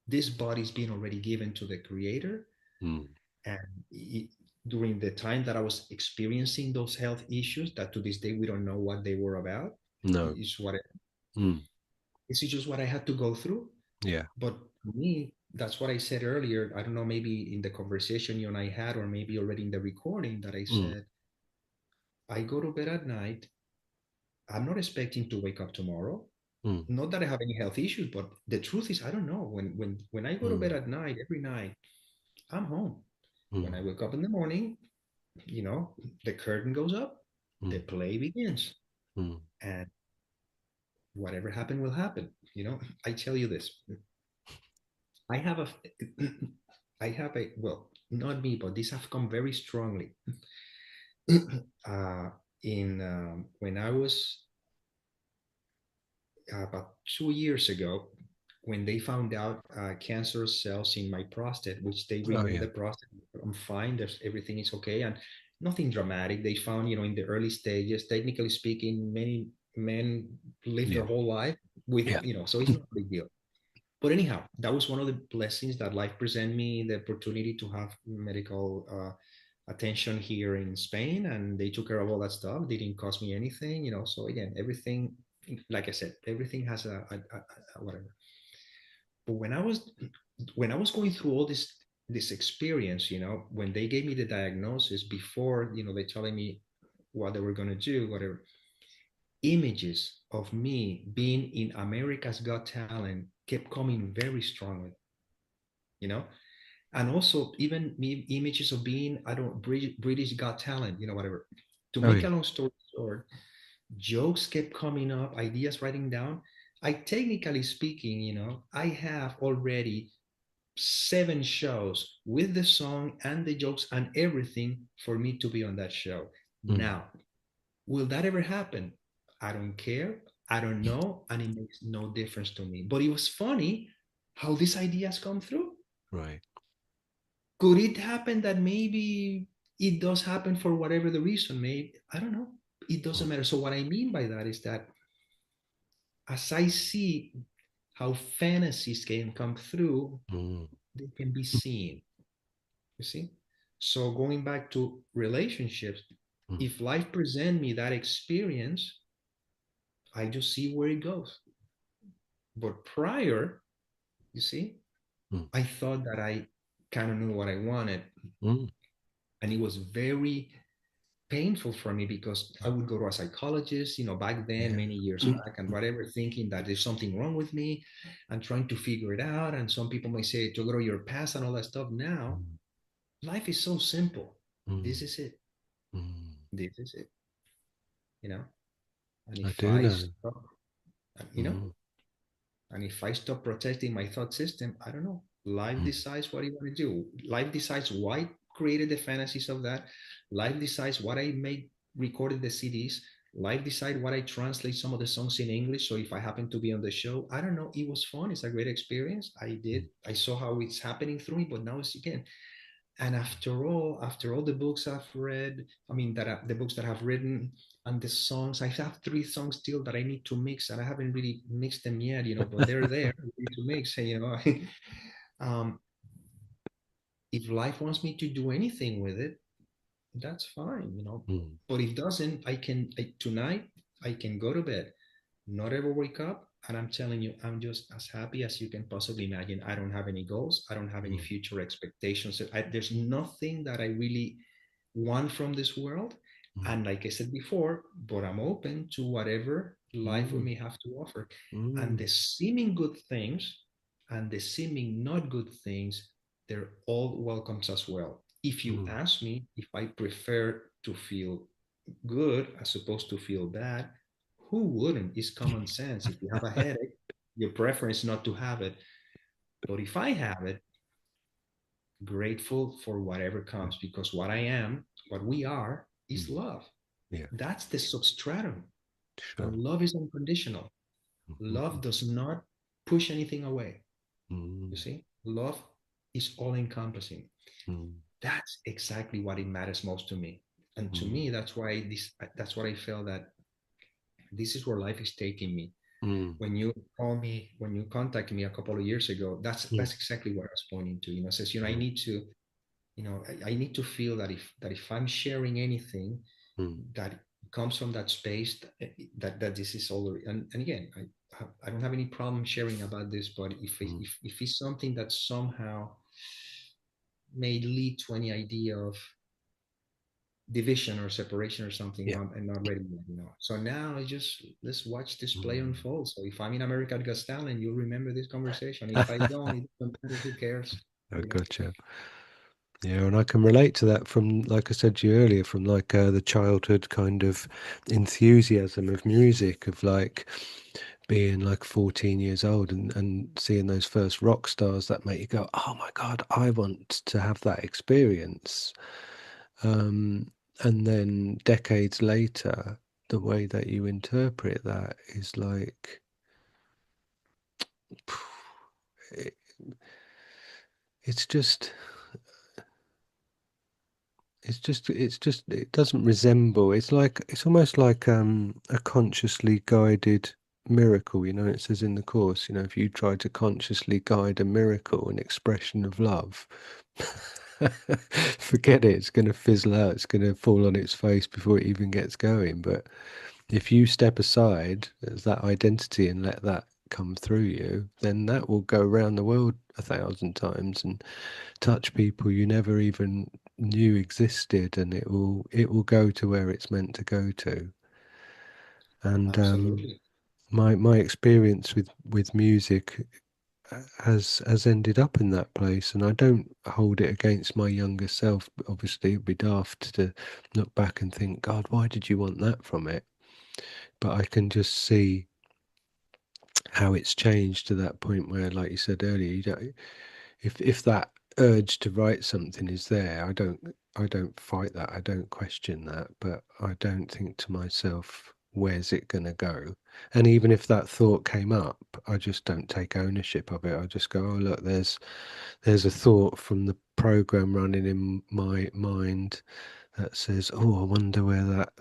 This body's been already given to the creator. mm. And during the time that I was experiencing those health issues, that to this day we don't know what they were about, No. is what Mm, it's just what I had to go through. yeah. But for me, that's what I said earlier. I don't know, maybe in the conversation you and I had, or maybe already in the recording, that I Mm, said, I go to bed at night. I'm not expecting to wake up tomorrow. mm, Not that I have any health issues, but the truth is, I don't know. When I go to bed mm, at night, every night, I'm home. When I mm, wake up in the morning, you know, the curtain goes up, the mm, play begins, mm. and whatever happened will happen. I tell you this. I have a, I have a, well, not me, but these have come very strongly. uh, in When I was about 2 years ago, when they found out cancerous cells in my prostate, which they Oh, removed yeah. the prostate. I'm fine. Everything is okay, and nothing dramatic. They found, in the early stages. Technically speaking, many men live Yeah. their whole life with, Yeah. so it's not a big deal. But anyhow, that was one of the blessings that life presented me, the opportunity to have medical attention here in Spain, and they took care of all that stuff. They didn't cost me anything, So again, everything, like I said, everything has a whatever. But when I was going through all this experience, when they gave me the diagnosis, before, they telling me what they were going to do, whatever, images of me being in America's Got Talent kept coming very strongly, you know, and also even me images of being, I don't, British Got Talent, whatever. To Oh, make a yeah. long story short, jokes kept coming up, ideas writing down. I, technically speaking, I have already 7 shows with the song and the jokes and everything for me to be on that show. Mm, Now, will that ever happen? I don't care. I don't know. And it makes no difference to me. But it was funny how these ideas come through. right. Could it happen that maybe it does happen for whatever the reason? Maybe, I don't know. It doesn't Mm, matter. So, what I mean by that is that as I see how fantasies can come through, mm, they can be seen. You see? So, going back to relationships, mm, if life present me that experience, I just see where it goes. But prior, you see, mm, I thought that I kind of knew what I wanted. mm. And it was very painful for me because I would go to a psychologist, back then, Yeah. many years Mm, back, and whatever, thinking that there's something wrong with me and trying to figure it out. And some people may say to go to your past and all that stuff. Now, mm, life is so simple. mm, This is it. mm. This is it. You know, and I if do I know. stop, you know, Mm, And if I stop protecting my thought system, I don't know. Life mm, decides what you want to do. Life decides why created the fantasies of that. Life decides what I made, recorded the CDs. Life decide what I translate some of the songs in English. So if I happen to be on the show, I don't know. It was fun. It's a great experience. I mm. did. I saw how it's happening through me, but now it's again. And after all the books I've read, I mean the books that I've written and the songs, I have 3 songs still that I need to mix, and I haven't really mixed them yet, but they're there ready to mix. um, If life wants me to do anything with it, that's fine, you know. mm, But if doesn't, tonight I can go to bed, not ever wake up, and I'm telling you, I'm just as happy as you can possibly imagine. I don't have any goals. I don't have any mm, future expectations. There's nothing that I really want from this world. mm, And like I said before, but I'm open to whatever life mm, may have to offer. And mm, the seeming good things and the seeming not good things, they're all welcomes as well. If you mm. ask me if I prefer to feel good as opposed to feel bad, who wouldn't? It's common sense. If you have a headache, your preference is not to have it. But if I have it, grateful for whatever comes, because what I am, what we are, is Mm. love. Yeah, That's the substratum. sure. And love is unconditional. Love Mhm. does not push anything away. You Mm, see, love is all encompassing. mm, That's exactly what it matters most to me. And to mm, me, that's what I felt that this is where life is taking me. mm, When you call me, when you contacted me a couple of years ago, mm, that's exactly what I was pointing to. You know, says, you know, I mm, need to, you know, I need to feel that if I'm sharing anything mm, that comes from that space, that this is all. And again, I don't have any problem sharing about this, but mm. if it's something that somehow may lead to any idea of division or separation or something, Yeah. I'm not ready yet, you know. So now I just let's watch this play Mm. unfold. So if I'm in America Got Talent, you'll remember this conversation. If I don't, it doesn't matter. Who cares? I You know. gotcha. Yeah, and I can relate to that from, like I said to you earlier, from like the childhood kind of enthusiasm of music, of like being like 14 years old and seeing those first rock stars that make you go, oh my God, I want to have that experience. Um, and then decades later, the way that you interpret that is like, it, it's just it doesn't resemble, it's like, it's almost like a consciously guided miracle. It says in the course, if you try to consciously guide a miracle, an expression of love, forget it, it's going to fizzle out, it's going to fall on its face before it even gets going. But if you step aside as that identity and let that come through you, then that will go around the world 1,000 times and touch people you never even knew existed, and it will go to where it's meant to go to. And Absolutely. my experience with music has ended up in that place, and I don't hold it against my younger self. Obviously, it'd be daft to look back and think, God, why did you want that from it? But I can just see how it's changed to that point where, like you said earlier, you don't, if that urge to write something is there, I don't fight that, I don't question that, but I don't think to myself, where's it going to go? And even if that thought came up, I just don't take ownership of it. I just go, oh look, there's a thought from the program running in my mind that says, oh, I wonder where that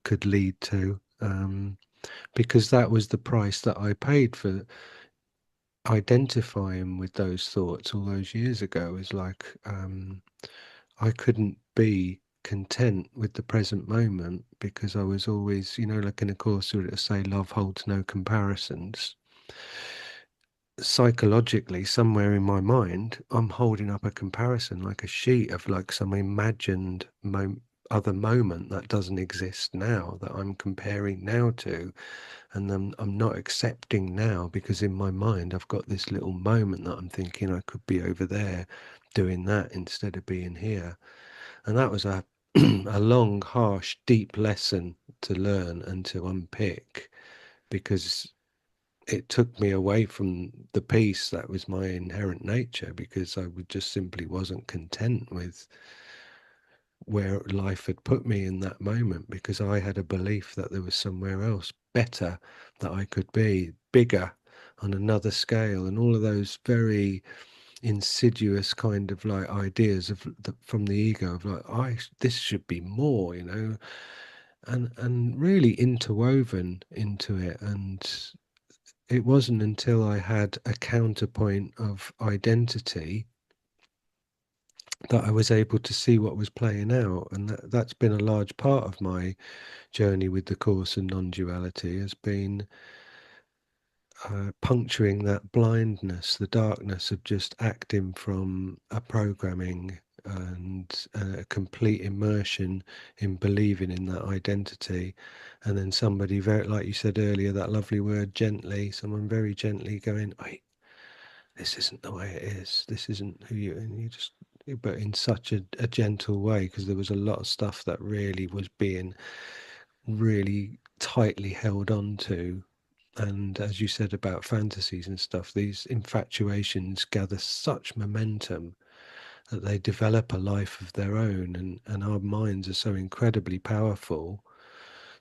could lead to. Because that was the price that I paid for identifying with those thoughts all those years ago. Is like, I couldn't be content with the present moment because I was always, like in a course where it'll say love holds no comparisons. Psychologically, somewhere in my mind, I'm holding up a comparison, like a sheet of like some imagined other moment that doesn't exist now, that I'm comparing now to, and then I'm not accepting now because in my mind I've got this little moment that I'm thinking I could be over there doing that instead of being here. And that was a a long, harsh, deep lesson to learn and to unpick, because it took me away from the peace that was my inherent nature, because I would just simply wasn't content with where life had put me in that moment, because I had a belief that there was somewhere else better that I could be, bigger, on another scale, and all of those very insidious kind of like ideas from the ego of like, this should be more, and really interwoven into it. And it wasn't until I had a counterpoint of identity that I was able to see what was playing out. And that's been a large part of my journey with the Course and non-duality, has been puncturing that blindness, the darkness of just acting from a programming and a complete immersion in believing in that identity. And then somebody very, like you said earlier, that lovely word gently, someone very gently going, wait, this isn't the way it is. This isn't who you, and you just, but in such a gentle way, because there was a lot of stuff that really was being really tightly held on to. And as you said about fantasies and stuff, these infatuations gather such momentum that they develop a life of their own. And our minds are so incredibly powerful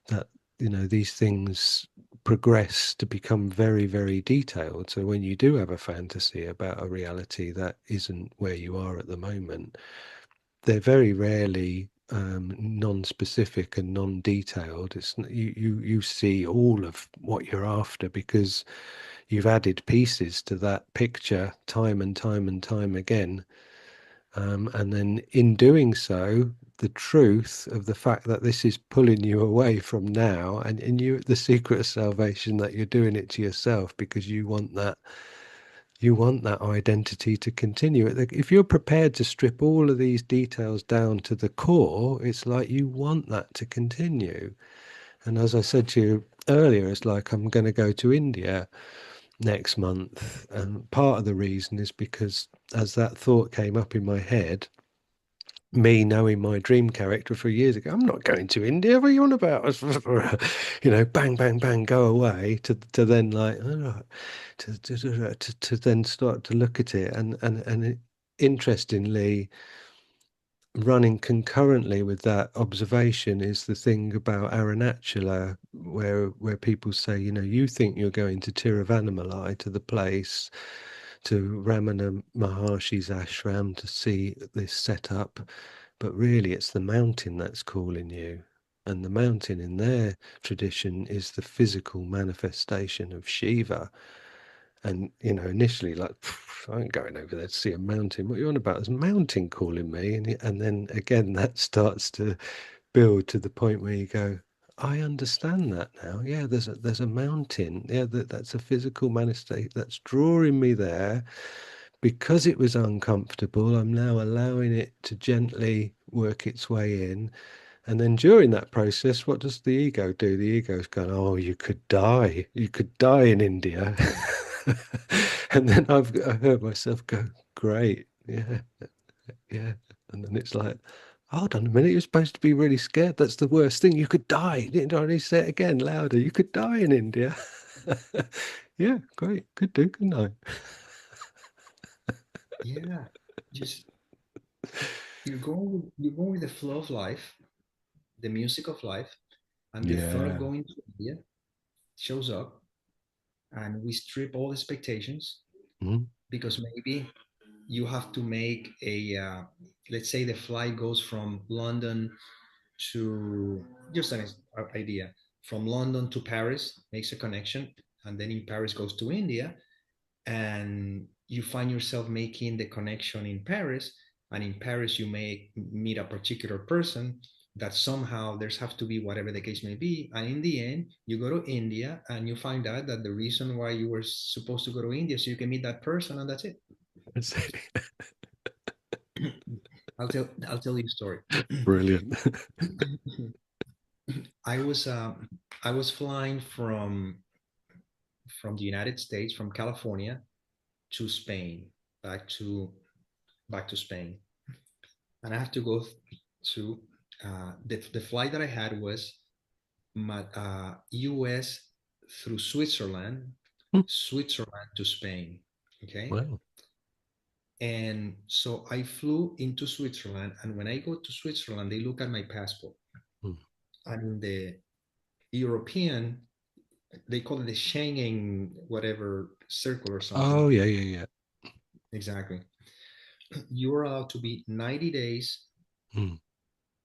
that, these things progress to become very, very detailed. So when you do have a fantasy about a reality that isn't where you are at the moment, they're very rarely non-specific and non-detailed. You see all of what you're after because you've added pieces to that picture time and time and time again. And then in doing so, the truth of the fact that this is pulling you away from now, and you, the secret of salvation, that you're doing it to yourself because you want that identity to continue. If you're prepared to strip all of these details down to the core, it's like you want that to continue. And as I said to you earlier, it's like I'm going to go to India next month. And part of the reason is because as that thought came up in my head, me knowing my dream character for years ago, I'm not going to India. What are you on about? Bang, bang, bang, go away to then like, oh, to then start to look at it and interestingly, running concurrently with that observation is the thing about Aranachula, where people say, you think you're going to Tiruvannamalai, to the place, to Ramana Maharshi's ashram, to see this setup, but really it's the mountain that's calling you. And the mountain in their tradition is the physical manifestation of Shiva. And, initially, like, I ain't going over there to see a mountain. What are you on about? There's a mountain calling me. And then again, that starts to build to the point where you go, I understand that now. Yeah, there's a mountain. Yeah, that's a physical manifestation that's drawing me there. Because it was uncomfortable, I'm now allowing it to gently work its way in. And then during that process, what does the ego do? The ego's going, oh, you could die. You could die in India. And then I heard myself go, great. Yeah, yeah. And then it's like, hold on a minute, you're supposed to be really scared. That's the worst thing. You could die. Didn't I need to say it again louder? You could die in India. Yeah, great. Could do, couldn't I? Yeah, just you're going with the flow of life, the music of life, and the thought of Yeah. going to India shows up, and we strip all expectations Mm, because maybe you have to make a let's say the flight goes from London to, just an idea, from London to Paris, makes a connection, and then in Paris goes to India, and you find yourself making the connection in Paris, and in Paris you may meet a particular person that somehow there's have to be whatever the case may be, and in the end you go to India and you find out that the reason why you were supposed to go to India so you can meet that person, and that's it. I see. I'll tell you a story. Brilliant. I was I was flying from the United States, from California to Spain, back to Spain, and I have to go to the flight that I had was U.S. through Switzerland, Switzerland to Spain. Okay, Wow. and so I flew into Switzerland, and when I go to Switzerland, they look at my passport, Mm. and the European, they call it the Schengen whatever circle or something. Oh, yeah, yeah, yeah. Exactly. You are allowed to be 90 days Mm,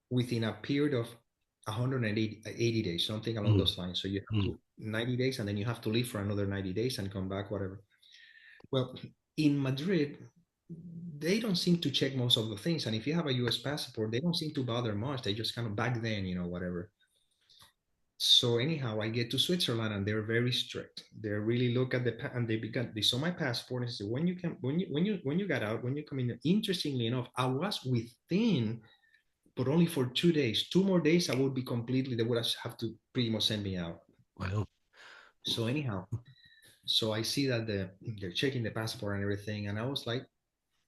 within a period of 180 days, something along mm, those lines. So you have mm. to 90 days, and then you have to leave for another 90 days and come back, whatever. Well, in Madrid, they don't seem to check most of the things. And if you have a US passport, they don't seem to bother much. They just kind of back then, whatever. So anyhow, I get to Switzerland and they're very strict. They really look at and they saw my passport and said, when you got out, when you come in, interestingly enough, I was within, but only for 2 days. 2 more days, I would be completely, they would have to pretty much send me out. Wow. So anyhow, so I see that they're checking the passport and everything. And I was like,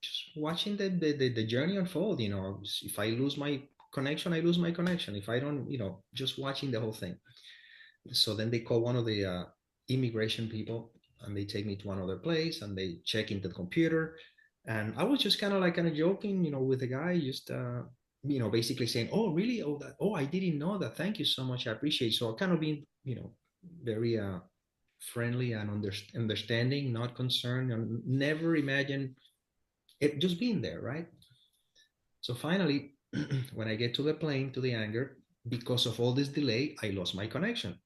just watching the journey unfold. If I lose my connection, I lose my connection. If I don't, just watching the whole thing. So then they call one of the immigration people and they take me to another place and they check into the computer. And I was just kind of joking, with the guy, just basically saying, "Oh, really? Oh, that. Oh, I didn't know that. Thank you so much. I appreciate it." So I kind of being, very friendly and understanding, not concerned, and never imagine it just being there, right? So finally, when I get to the plane, to the hangar, because of all this delay, I lost my connection.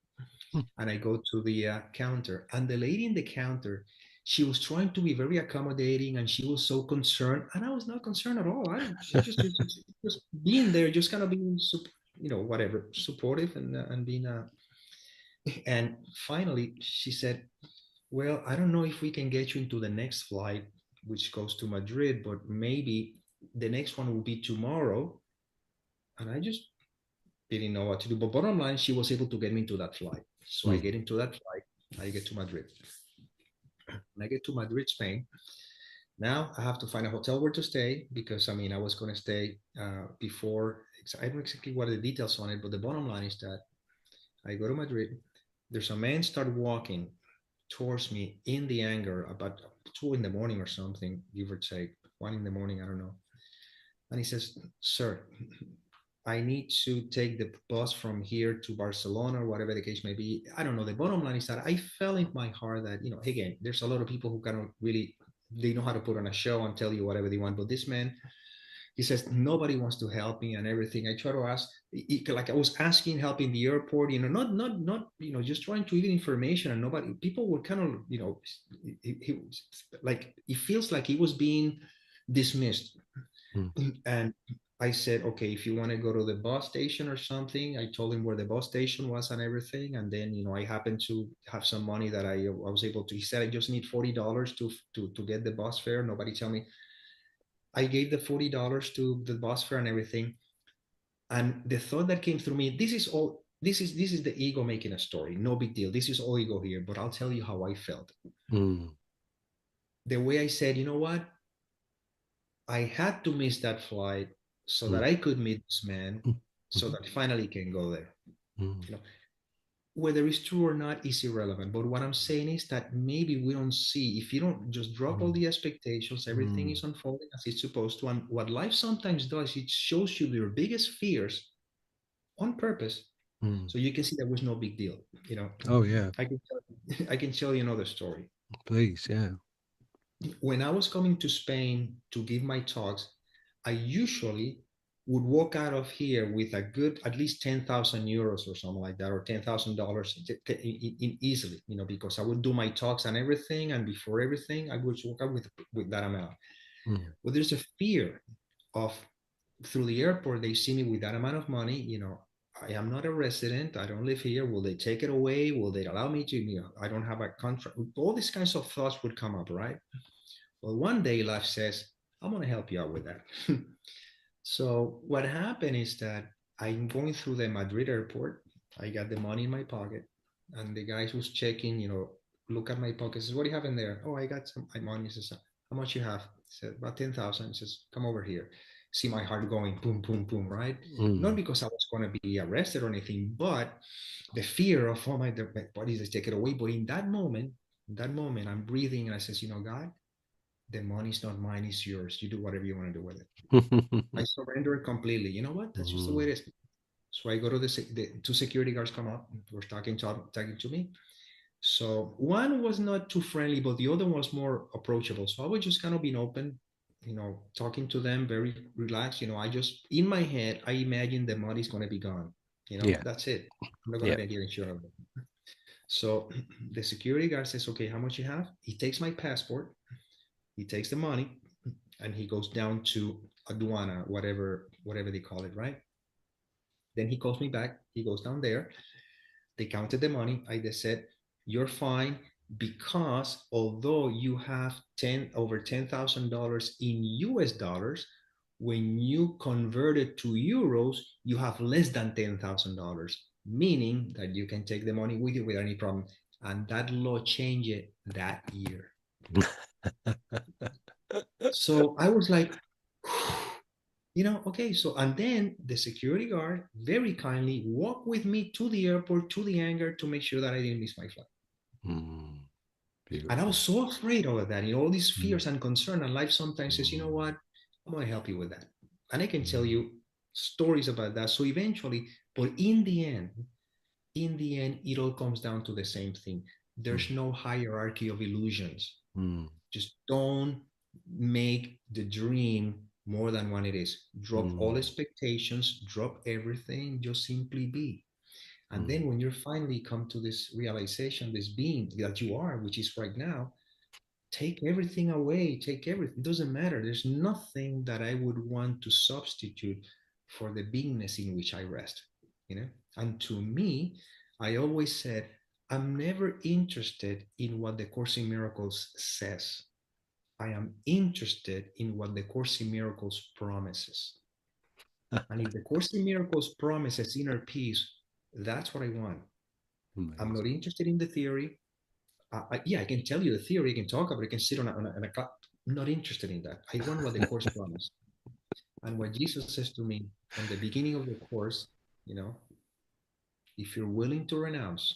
And I go to the counter, and the lady in the counter, she was trying to be very accommodating, and she was so concerned, and I was not concerned at all. She just being there, just kind of being, whatever, supportive and being. And finally, she said, "Well, I don't know if we can get you into the next flight, which goes to Madrid, but maybe the next one will be tomorrow." And I just didn't know what to do. But bottom line, she was able to get me into that flight. So I Mm. get into that flight. I get to Madrid. When I get to Madrid, Spain, now I have to find a hotel where to stay because I was going to stay before. I don't know exactly what are the details on it, but the bottom line is that I go to Madrid. There's a man start walking towards me in the anger about 2 in the morning or something, give or take 1 in the morning. I don't know. And he says, "Sir, I need to take the bus from here to Barcelona or whatever the case may be." I don't know. The bottom line is that I felt in my heart that, again, there's a lot of people who kind of really, they know how to put on a show and tell you whatever they want. But this man, he says, nobody wants to help me and everything. I try to ask, like I was asking help in the airport, not, just trying to get information and nobody, people were kind of, he like, it feels like he was being dismissed. Mm. And I said, okay, if you want to go to the bus station or something, I told him where the bus station was and everything. And then, I happened to have some money that I was able to, he said, I just need $40 to get the bus fare. Nobody tell me. I gave the $40 to the bus fare and everything. And the thought that came through me, this is the ego making a story. No big deal. This is all ego here, but I'll tell you how I felt. Mm. The way I said, you know what? I had to miss that flight so that Mm. I could meet this man, Mm. so that finally can go there. Mm. You know, whether it's true or not is irrelevant. But what I'm saying is that maybe we don't see, if you don't just drop all Mm. the expectations, everything Mm. is unfolding as it's supposed to. And what life sometimes does, it shows you your biggest fears on purpose, Mm. so you can see that was no big deal. Oh yeah, I can tell you another story. please, yeah. When I was coming to Spain to give my talks, I usually would walk out of here with a good at least 10,000 euros or something like that, or $10,000 easily, because I would do my talks and everything. And before everything, I would walk out with that amount. Mm. But there's a fear of, through the airport, they see me with that amount of money. I am not a resident. I don't live here. Will they take it away? Will they allow me to, I don't have a contract. All these kinds of thoughts would come up, right? Well, one day life says, I'm going to help you out with that. So what happened is that I'm going through the Madrid airport. I got the money in my pocket, and the guy who's checking, look at my pocket, says, "What do you have in there?" "Oh, I got some my money." He says, "How much you have?" I said, "About 10,000." He says, "Come over here." See my heart going boom, boom, boom, right? Not Mm. because I was going to be arrested or anything, but the fear of, oh, my body is take it away. But in that moment, I'm breathing and I says, God, the money's not mine, it's yours. You do whatever you want to do with it. I surrender it completely. You know what? That's just the way Mm. it is. So I go to the two security guards come up, were talking to me. So one was not too friendly, but the other was more approachable. So I was just kind of being open, talking to them, very relaxed. I just, in my head, I imagine the money's going to be gone. Yeah, That's it. I'm not going to yeah. be getting sure of it. So the security guard says, okay, how much you have? He takes my passport. He takes the money. and he goes down to aduana, whatever they call it, right? Then he calls me back. He goes down there. They counted the money. I just said, "You're fine because although you have over $10,000 in US dollars, when you convert it to euros, you have less than $10,000, meaning that you can take the money with you without any problem." And that law changed that year. So I was like, okay. So, and then the security guard very kindly walked with me to the airport, to the hangar to make sure that I didn't miss my flight. Mm, And I was beautiful. so afraid of that, all these Mm, fears and concern. And life sometimes says, you know mm, what? I'm going to help you with that. And I can tell mm, you stories about that. So eventually, but in the end, it all comes down to the same thing. There's no hierarchy of illusions. mm, Just don't make the dream more than what it is. Drop all mm, expectations, drop everything, just simply be. And then mm, when you finally come to this realization, this being that you are, which is right now, take everything away, take everything. It doesn't matter. There's nothing that I would want to substitute for the beingness in which I rest. You know? And to me, I always said, I'm never interested in what the Course in Miracles says. I am interested in what the Course in Miracles promises. And if the Course in Miracles promises inner peace, that's what I want. I'm not amazing. interested in the theory. Yeah, I can tell you the theory, I can talk about it, I can sit on a cloud. I'm not interested in that. I want what the Course promised. And what Jesus says to me from the beginning of the Course, you know, if you're willing to renounce,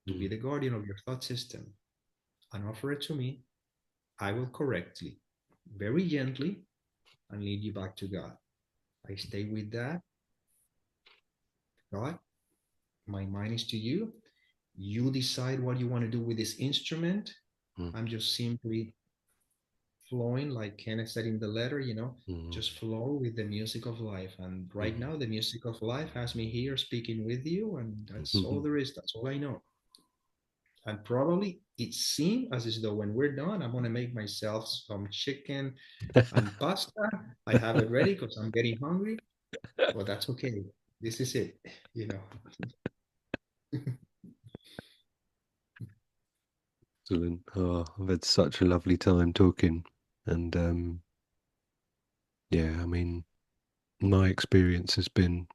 to be Mm, the guardian of your thought system and offer it to me, I will correctly, very gently, and lead you back to God. I stay with that. God, my mind is to you. You decide what you want to do with this instrument. mm, I'm just simply flowing, like Kenneth said in the letter, mm, just flow with the music of life. And right mm, now, the music of life has me here speaking with you, and that's all mm. there is. That's all I know. And probably it seems as though when we're done, I'm gonna make myself some chicken and pasta. I have it ready because I'm getting hungry, but that's okay. This is it, you know. Excellent. Oh, I've had such a lovely time talking. And yeah, I mean, my experience has been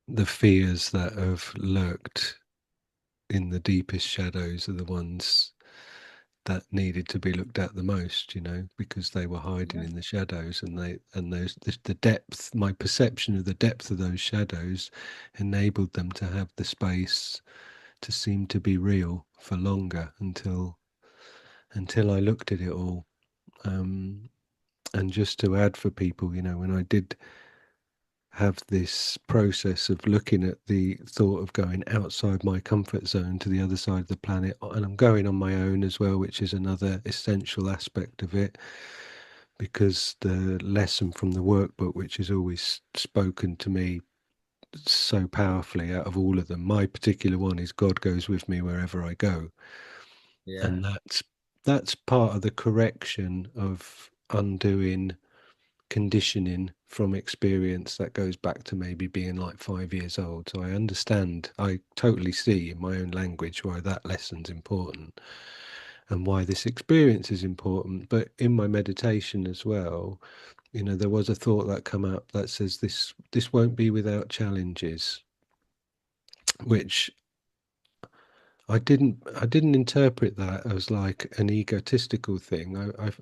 the fears that have lurked in the deepest shadows are the ones that needed to be looked at the most, because they were hiding Yeah, in the shadows, and the depth, my perception of the depth of those shadows enabled them to have the space to seem to be real for longer until I looked at it all. Um, and just to add for people, when I did have this process of looking at the thought of going outside my comfort zone to the other side of the planet, and I'm going on my own as well, which is another essential aspect of it, because the lesson from the workbook, which has always spoken to me so powerfully out of all of them, my particular one is God goes with me wherever I go. yeah, And that's part of the correction of undoing conditioning from experience that goes back to maybe being like 5 years old. So I understand, I totally see in my own language why that lesson's important and why this experience is important. But in my meditation as well, there was a thought that come up that says this won't be without challenges, which I didn't interpret that as like an egotistical thing.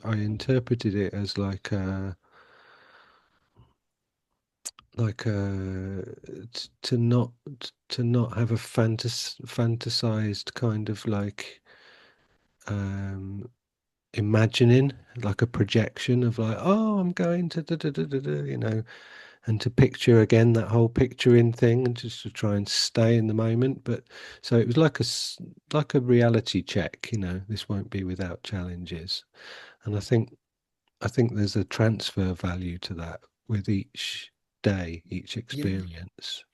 I interpreted it as to not have a fantasized kind of like um imagining, like a projection of like, oh, I'm going to da, da, da, da, da, and to picture again that whole picturing thing, and just to try and stay in the moment. But so it was like a reality check, this won't be without challenges. And I think there's a transfer value to that with each day, each you know, experience.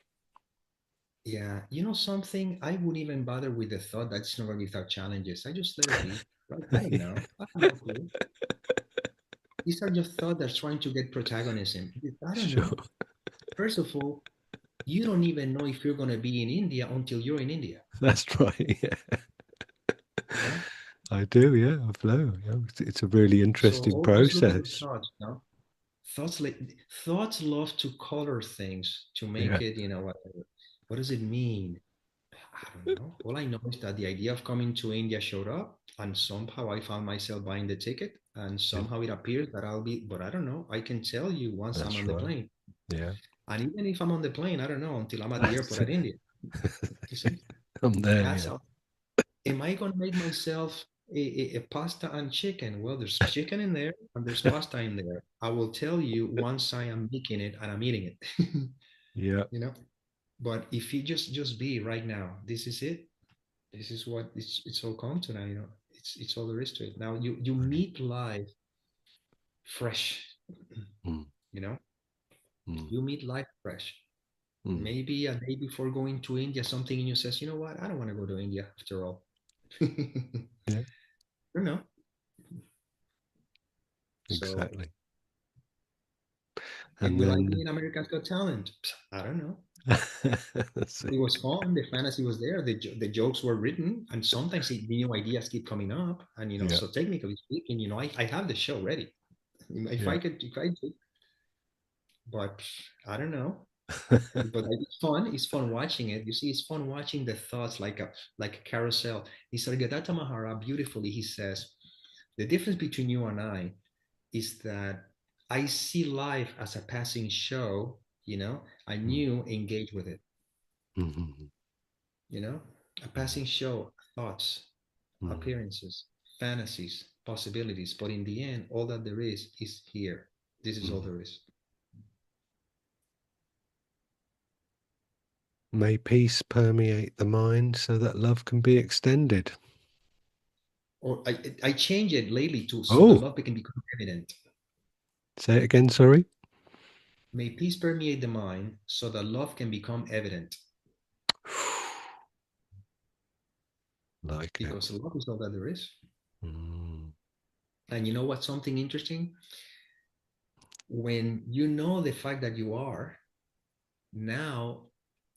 yeah. Something, I wouldn't even bother with the thought that it's not going to be without challenges. I just let it be. Like, I don't know. I have no clue. these are just thoughts that's trying to get protagonism. I don't Sure. know. First of all, you don't even know if you're going to be in India until you're in India. That's right. Yeah. You know. I do. Yeah. I flow. Yeah. It's a really So interesting always look at the process. thoughts. You know? Thoughts like thoughts love to color things to make Yeah. it. What does it mean? I don't know. All I know is that the idea of coming to India showed up, and somehow I found myself buying the ticket, and Yeah. somehow it appears that I'll be. But I don't know. I can tell you once I'm That's on the right. plane, Yeah. and even if I'm on the plane, I don't know until I'm at the That's airport at India. You see, I'm there. that's Yeah. how. Am I gonna make myself a pasta and chicken? Well, there's chicken in there and there's pasta in there. I will tell you once I am making it and I'm eating it. Yeah. you know. But if you just be right now, this is it. This is what it's all come to now. It's all there is to it. Now you Brilliant. meet life fresh. Mm, You know, mm, you meet life fresh. mm. Maybe a day before going to India, something in you says, you know what, I don't want to go to India after all. you Yeah. know. So, Exactly. and And will I be then in America's Got Talent? I don't know. that's It it. was fun. The fantasy was there. The jokes were written, and sometimes the new ideas keep coming up. And Yeah. so technically speaking, I have the show ready. If Yeah. I could, if I did, but I don't know. But it's fun. It's fun watching it. You see, it's fun watching the thoughts like a carousel. Nisargadatta Mahara beautifully he says, the difference between you and I is that I see life as a passing show, and Mm, you engage with it, mhm, you know, a mhm, passing show, thoughts, mm, appearances, fantasies, possibilities. But in the end, all that there is here. This is all mm. there is. May peace permeate the mind so that love can be extended. Or I change it lately to so that Oh, love can become evident. say it again. Sorry. May peace permeate the mind so that love can become evident. Like it. Because love is all that there is. Mm, And you know what's something interesting? When you know the fact that you are, now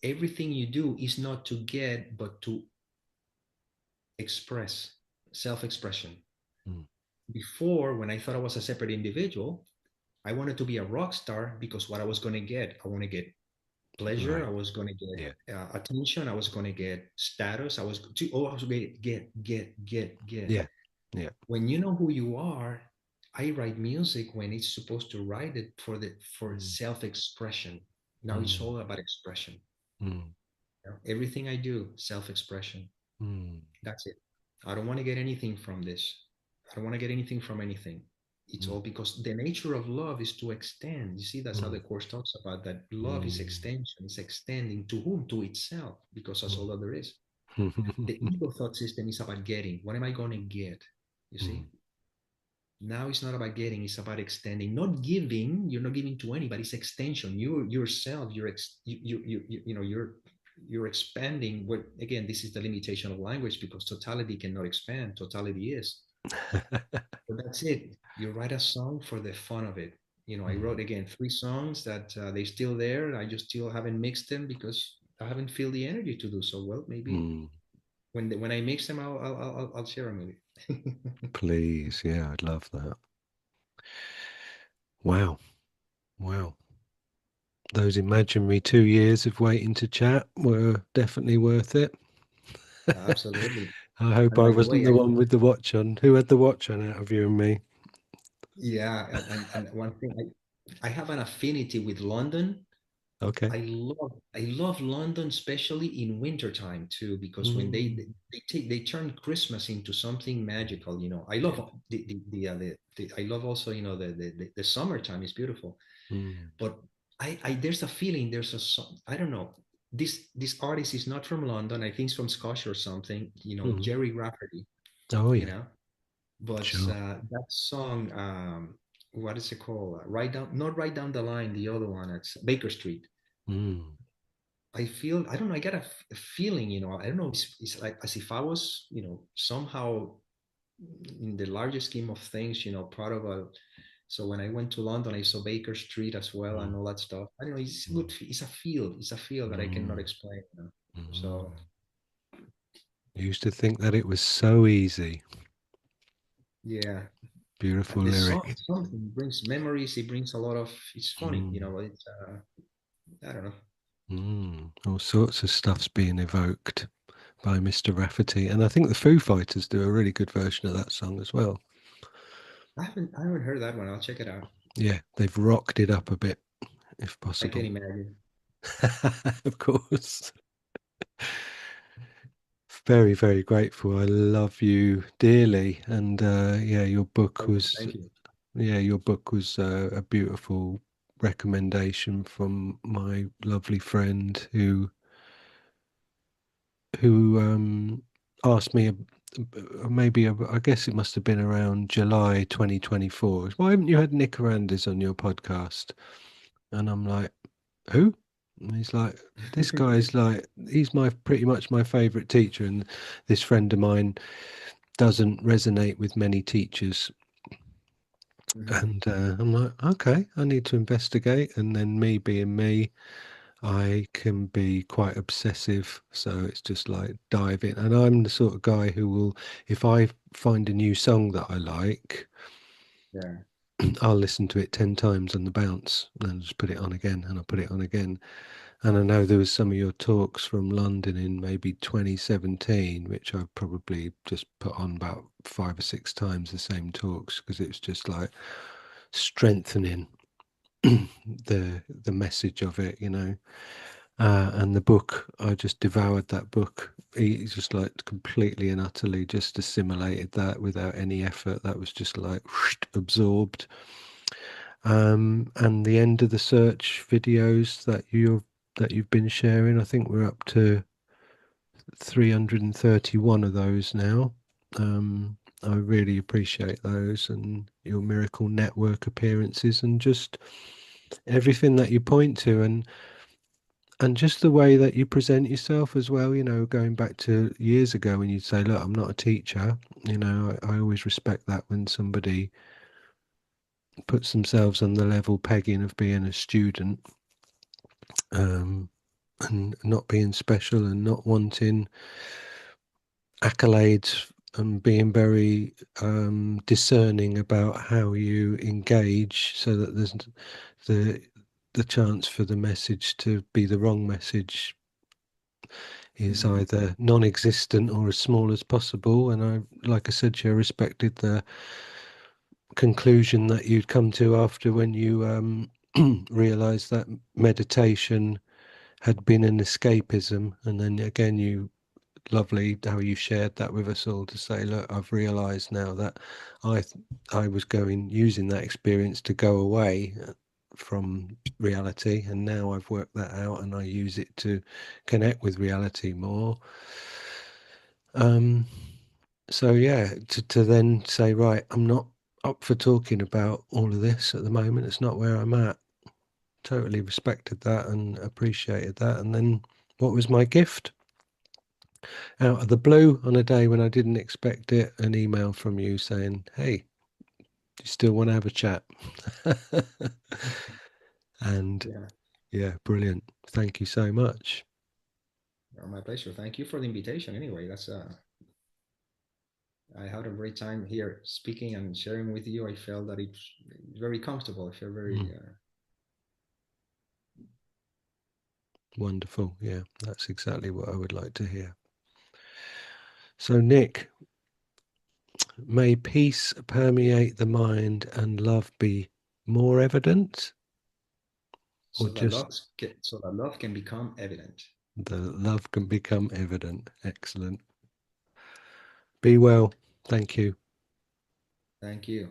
everything you do is not to get, but to express, self-expression. mm. Before, when I thought I was a separate individual, I wanted to be a rock star because what I was going to get, I want to get pleasure, I Right. was going to Yeah. get attention, I was going to get status, I was going to get. Yeah. Yeah. When you know who you are, I write music when it's supposed to write it for Mm, self-expression. Now it's mm, all about expression. mm, Everything I do, self-expression. mm, That's it. I don't want to get anything from this. I don't want to get anything from anything. It's mm, all because the nature of love is to extend. You see, that's how mm, the course talks about that love is mm, extension, it's extending to whom? To itself, because that's all mm. that there is. The ego thought system is about getting. What am I going to get? You see? Mm, Now it's not about getting, it's about extending, not giving. You're not giving to anybody, it's extension. You yourself, you're expanding. What again, this is the limitation of language because totality cannot expand, totality is. But that's it. You write a song for the fun of it. I mm, wrote again 3 songs that they're still there. I just still haven't mixed them because I haven't feel the energy to do so. Well, maybe mm. when I mix them, I'll share them with you. Please. Yeah. I'd love that. Wow. Wow. Those imaginary 2 years of waiting to chat were definitely worth it. Absolutely. I hope And I by the wasn't way, the one with the watch on. Who had the watch on out of you and me? yeah, and one thing, I have an affinity with London. Okay. I love London, especially in wintertime too, because when Mm, they turn Christmas into something magical. I love yeah. the I love also the summertime is beautiful, Mm, but I there's a feeling I don't know, this artist is not from London. I think he's from Scotland or something. mm. Jerry Rafferty. Oh, You yeah. know, but Sure. that song, what is it called? Not right down the line. The other one, it's Baker Street. Mm, I don't know. I get a feeling, I don't know. It's like as if I was, somehow in the larger scheme of things, part of So when I went to London, I saw Baker Street as well and mm, all that stuff. I don't know. It's mm, good. It's a feel. It's a feel that I cannot mm, explain. mm. So I used to think that it was so easy. yeah, Beautiful and the song lyric. something brings memories. It brings a lot of. It's funny, Mm, It's I don't know. All sorts of stuff's being evoked by Mr. Rafferty, and I think the Foo Fighters do a really good version of that song as well. I haven't heard that one. I'll check it out. Yeah, they've rocked it up a bit, if I can possible. imagine. Of course. Very, very grateful. I love you dearly, and yeah, Oh, thank you. your book was a beautiful recommendation from my lovely friend who asked me I guess it must have been around July 2024. Why haven't you had Nick Arandes on your podcast? And I'm like, who? And he's like, this guy's like, he's my pretty much my favorite teacher, and this friend of mine doesn't resonate with many teachers. Hmm. And I'm like, okay, I need to investigate. And then me being me, I can be quite obsessive. So it's just like dive in. And I'm the sort of guy who will, if I find a new song that I like, Yeah. I'll listen to it 10 times on the bounce and I'll just put it on again and I'll put it on again. And I know there was some of your talks from London in maybe 2017, which I probably just put on about 5 or 6 times the same talks because it was just like strengthening the message of it, you know. And the book, I just devoured that book. He just like completely and utterly just assimilated that without any effort. That was just like absorbed. And the end of the search videos that you've been sharing, I think we're up to 331 of those now. I really appreciate those and your Miracle Network appearances and just everything that you point to and just the way that you present yourself as well, you know, going back to years ago when you'd say, look, I'm not a teacher, you know, I always respect that when somebody puts themselves on the level pegging of being a student, um, and not being special and not wanting accolades and being very discerning about how you engage so that there's the the chance for the message to be the wrong message is Hmm. either non-existent or as small as possible. And I, like I said to you, I respected the conclusion that you'd come to after when you realized that meditation had been an escapism. And then again, you lovely how you shared that with us all to say, look, I've realized now that I I was going using that experience to go away from reality, and now I've worked that out and I use it to connect with reality more. Um, so yeah, to then say, right, I'm not up for talking about all of this at the moment. It's not where I'm at. Totally respected that and appreciated that. And then what was my gift? Out of the blue on a day when I didn't expect it, an email from you saying, hey, do you still want to have a chat? And Yeah. yeah, brilliant. Thank you so much. My pleasure. Thank you for the invitation. Anyway, that's I had a great time here speaking and sharing with you. I felt that it's very comfortable. I feel Mm, very wonderful. Yeah, that's exactly what I would like to hear. So, Nick, may peace permeate the mind and love be more evident, or just so that love can become evident. the love can become evident? Excellent. Be well. Thank you. Thank you.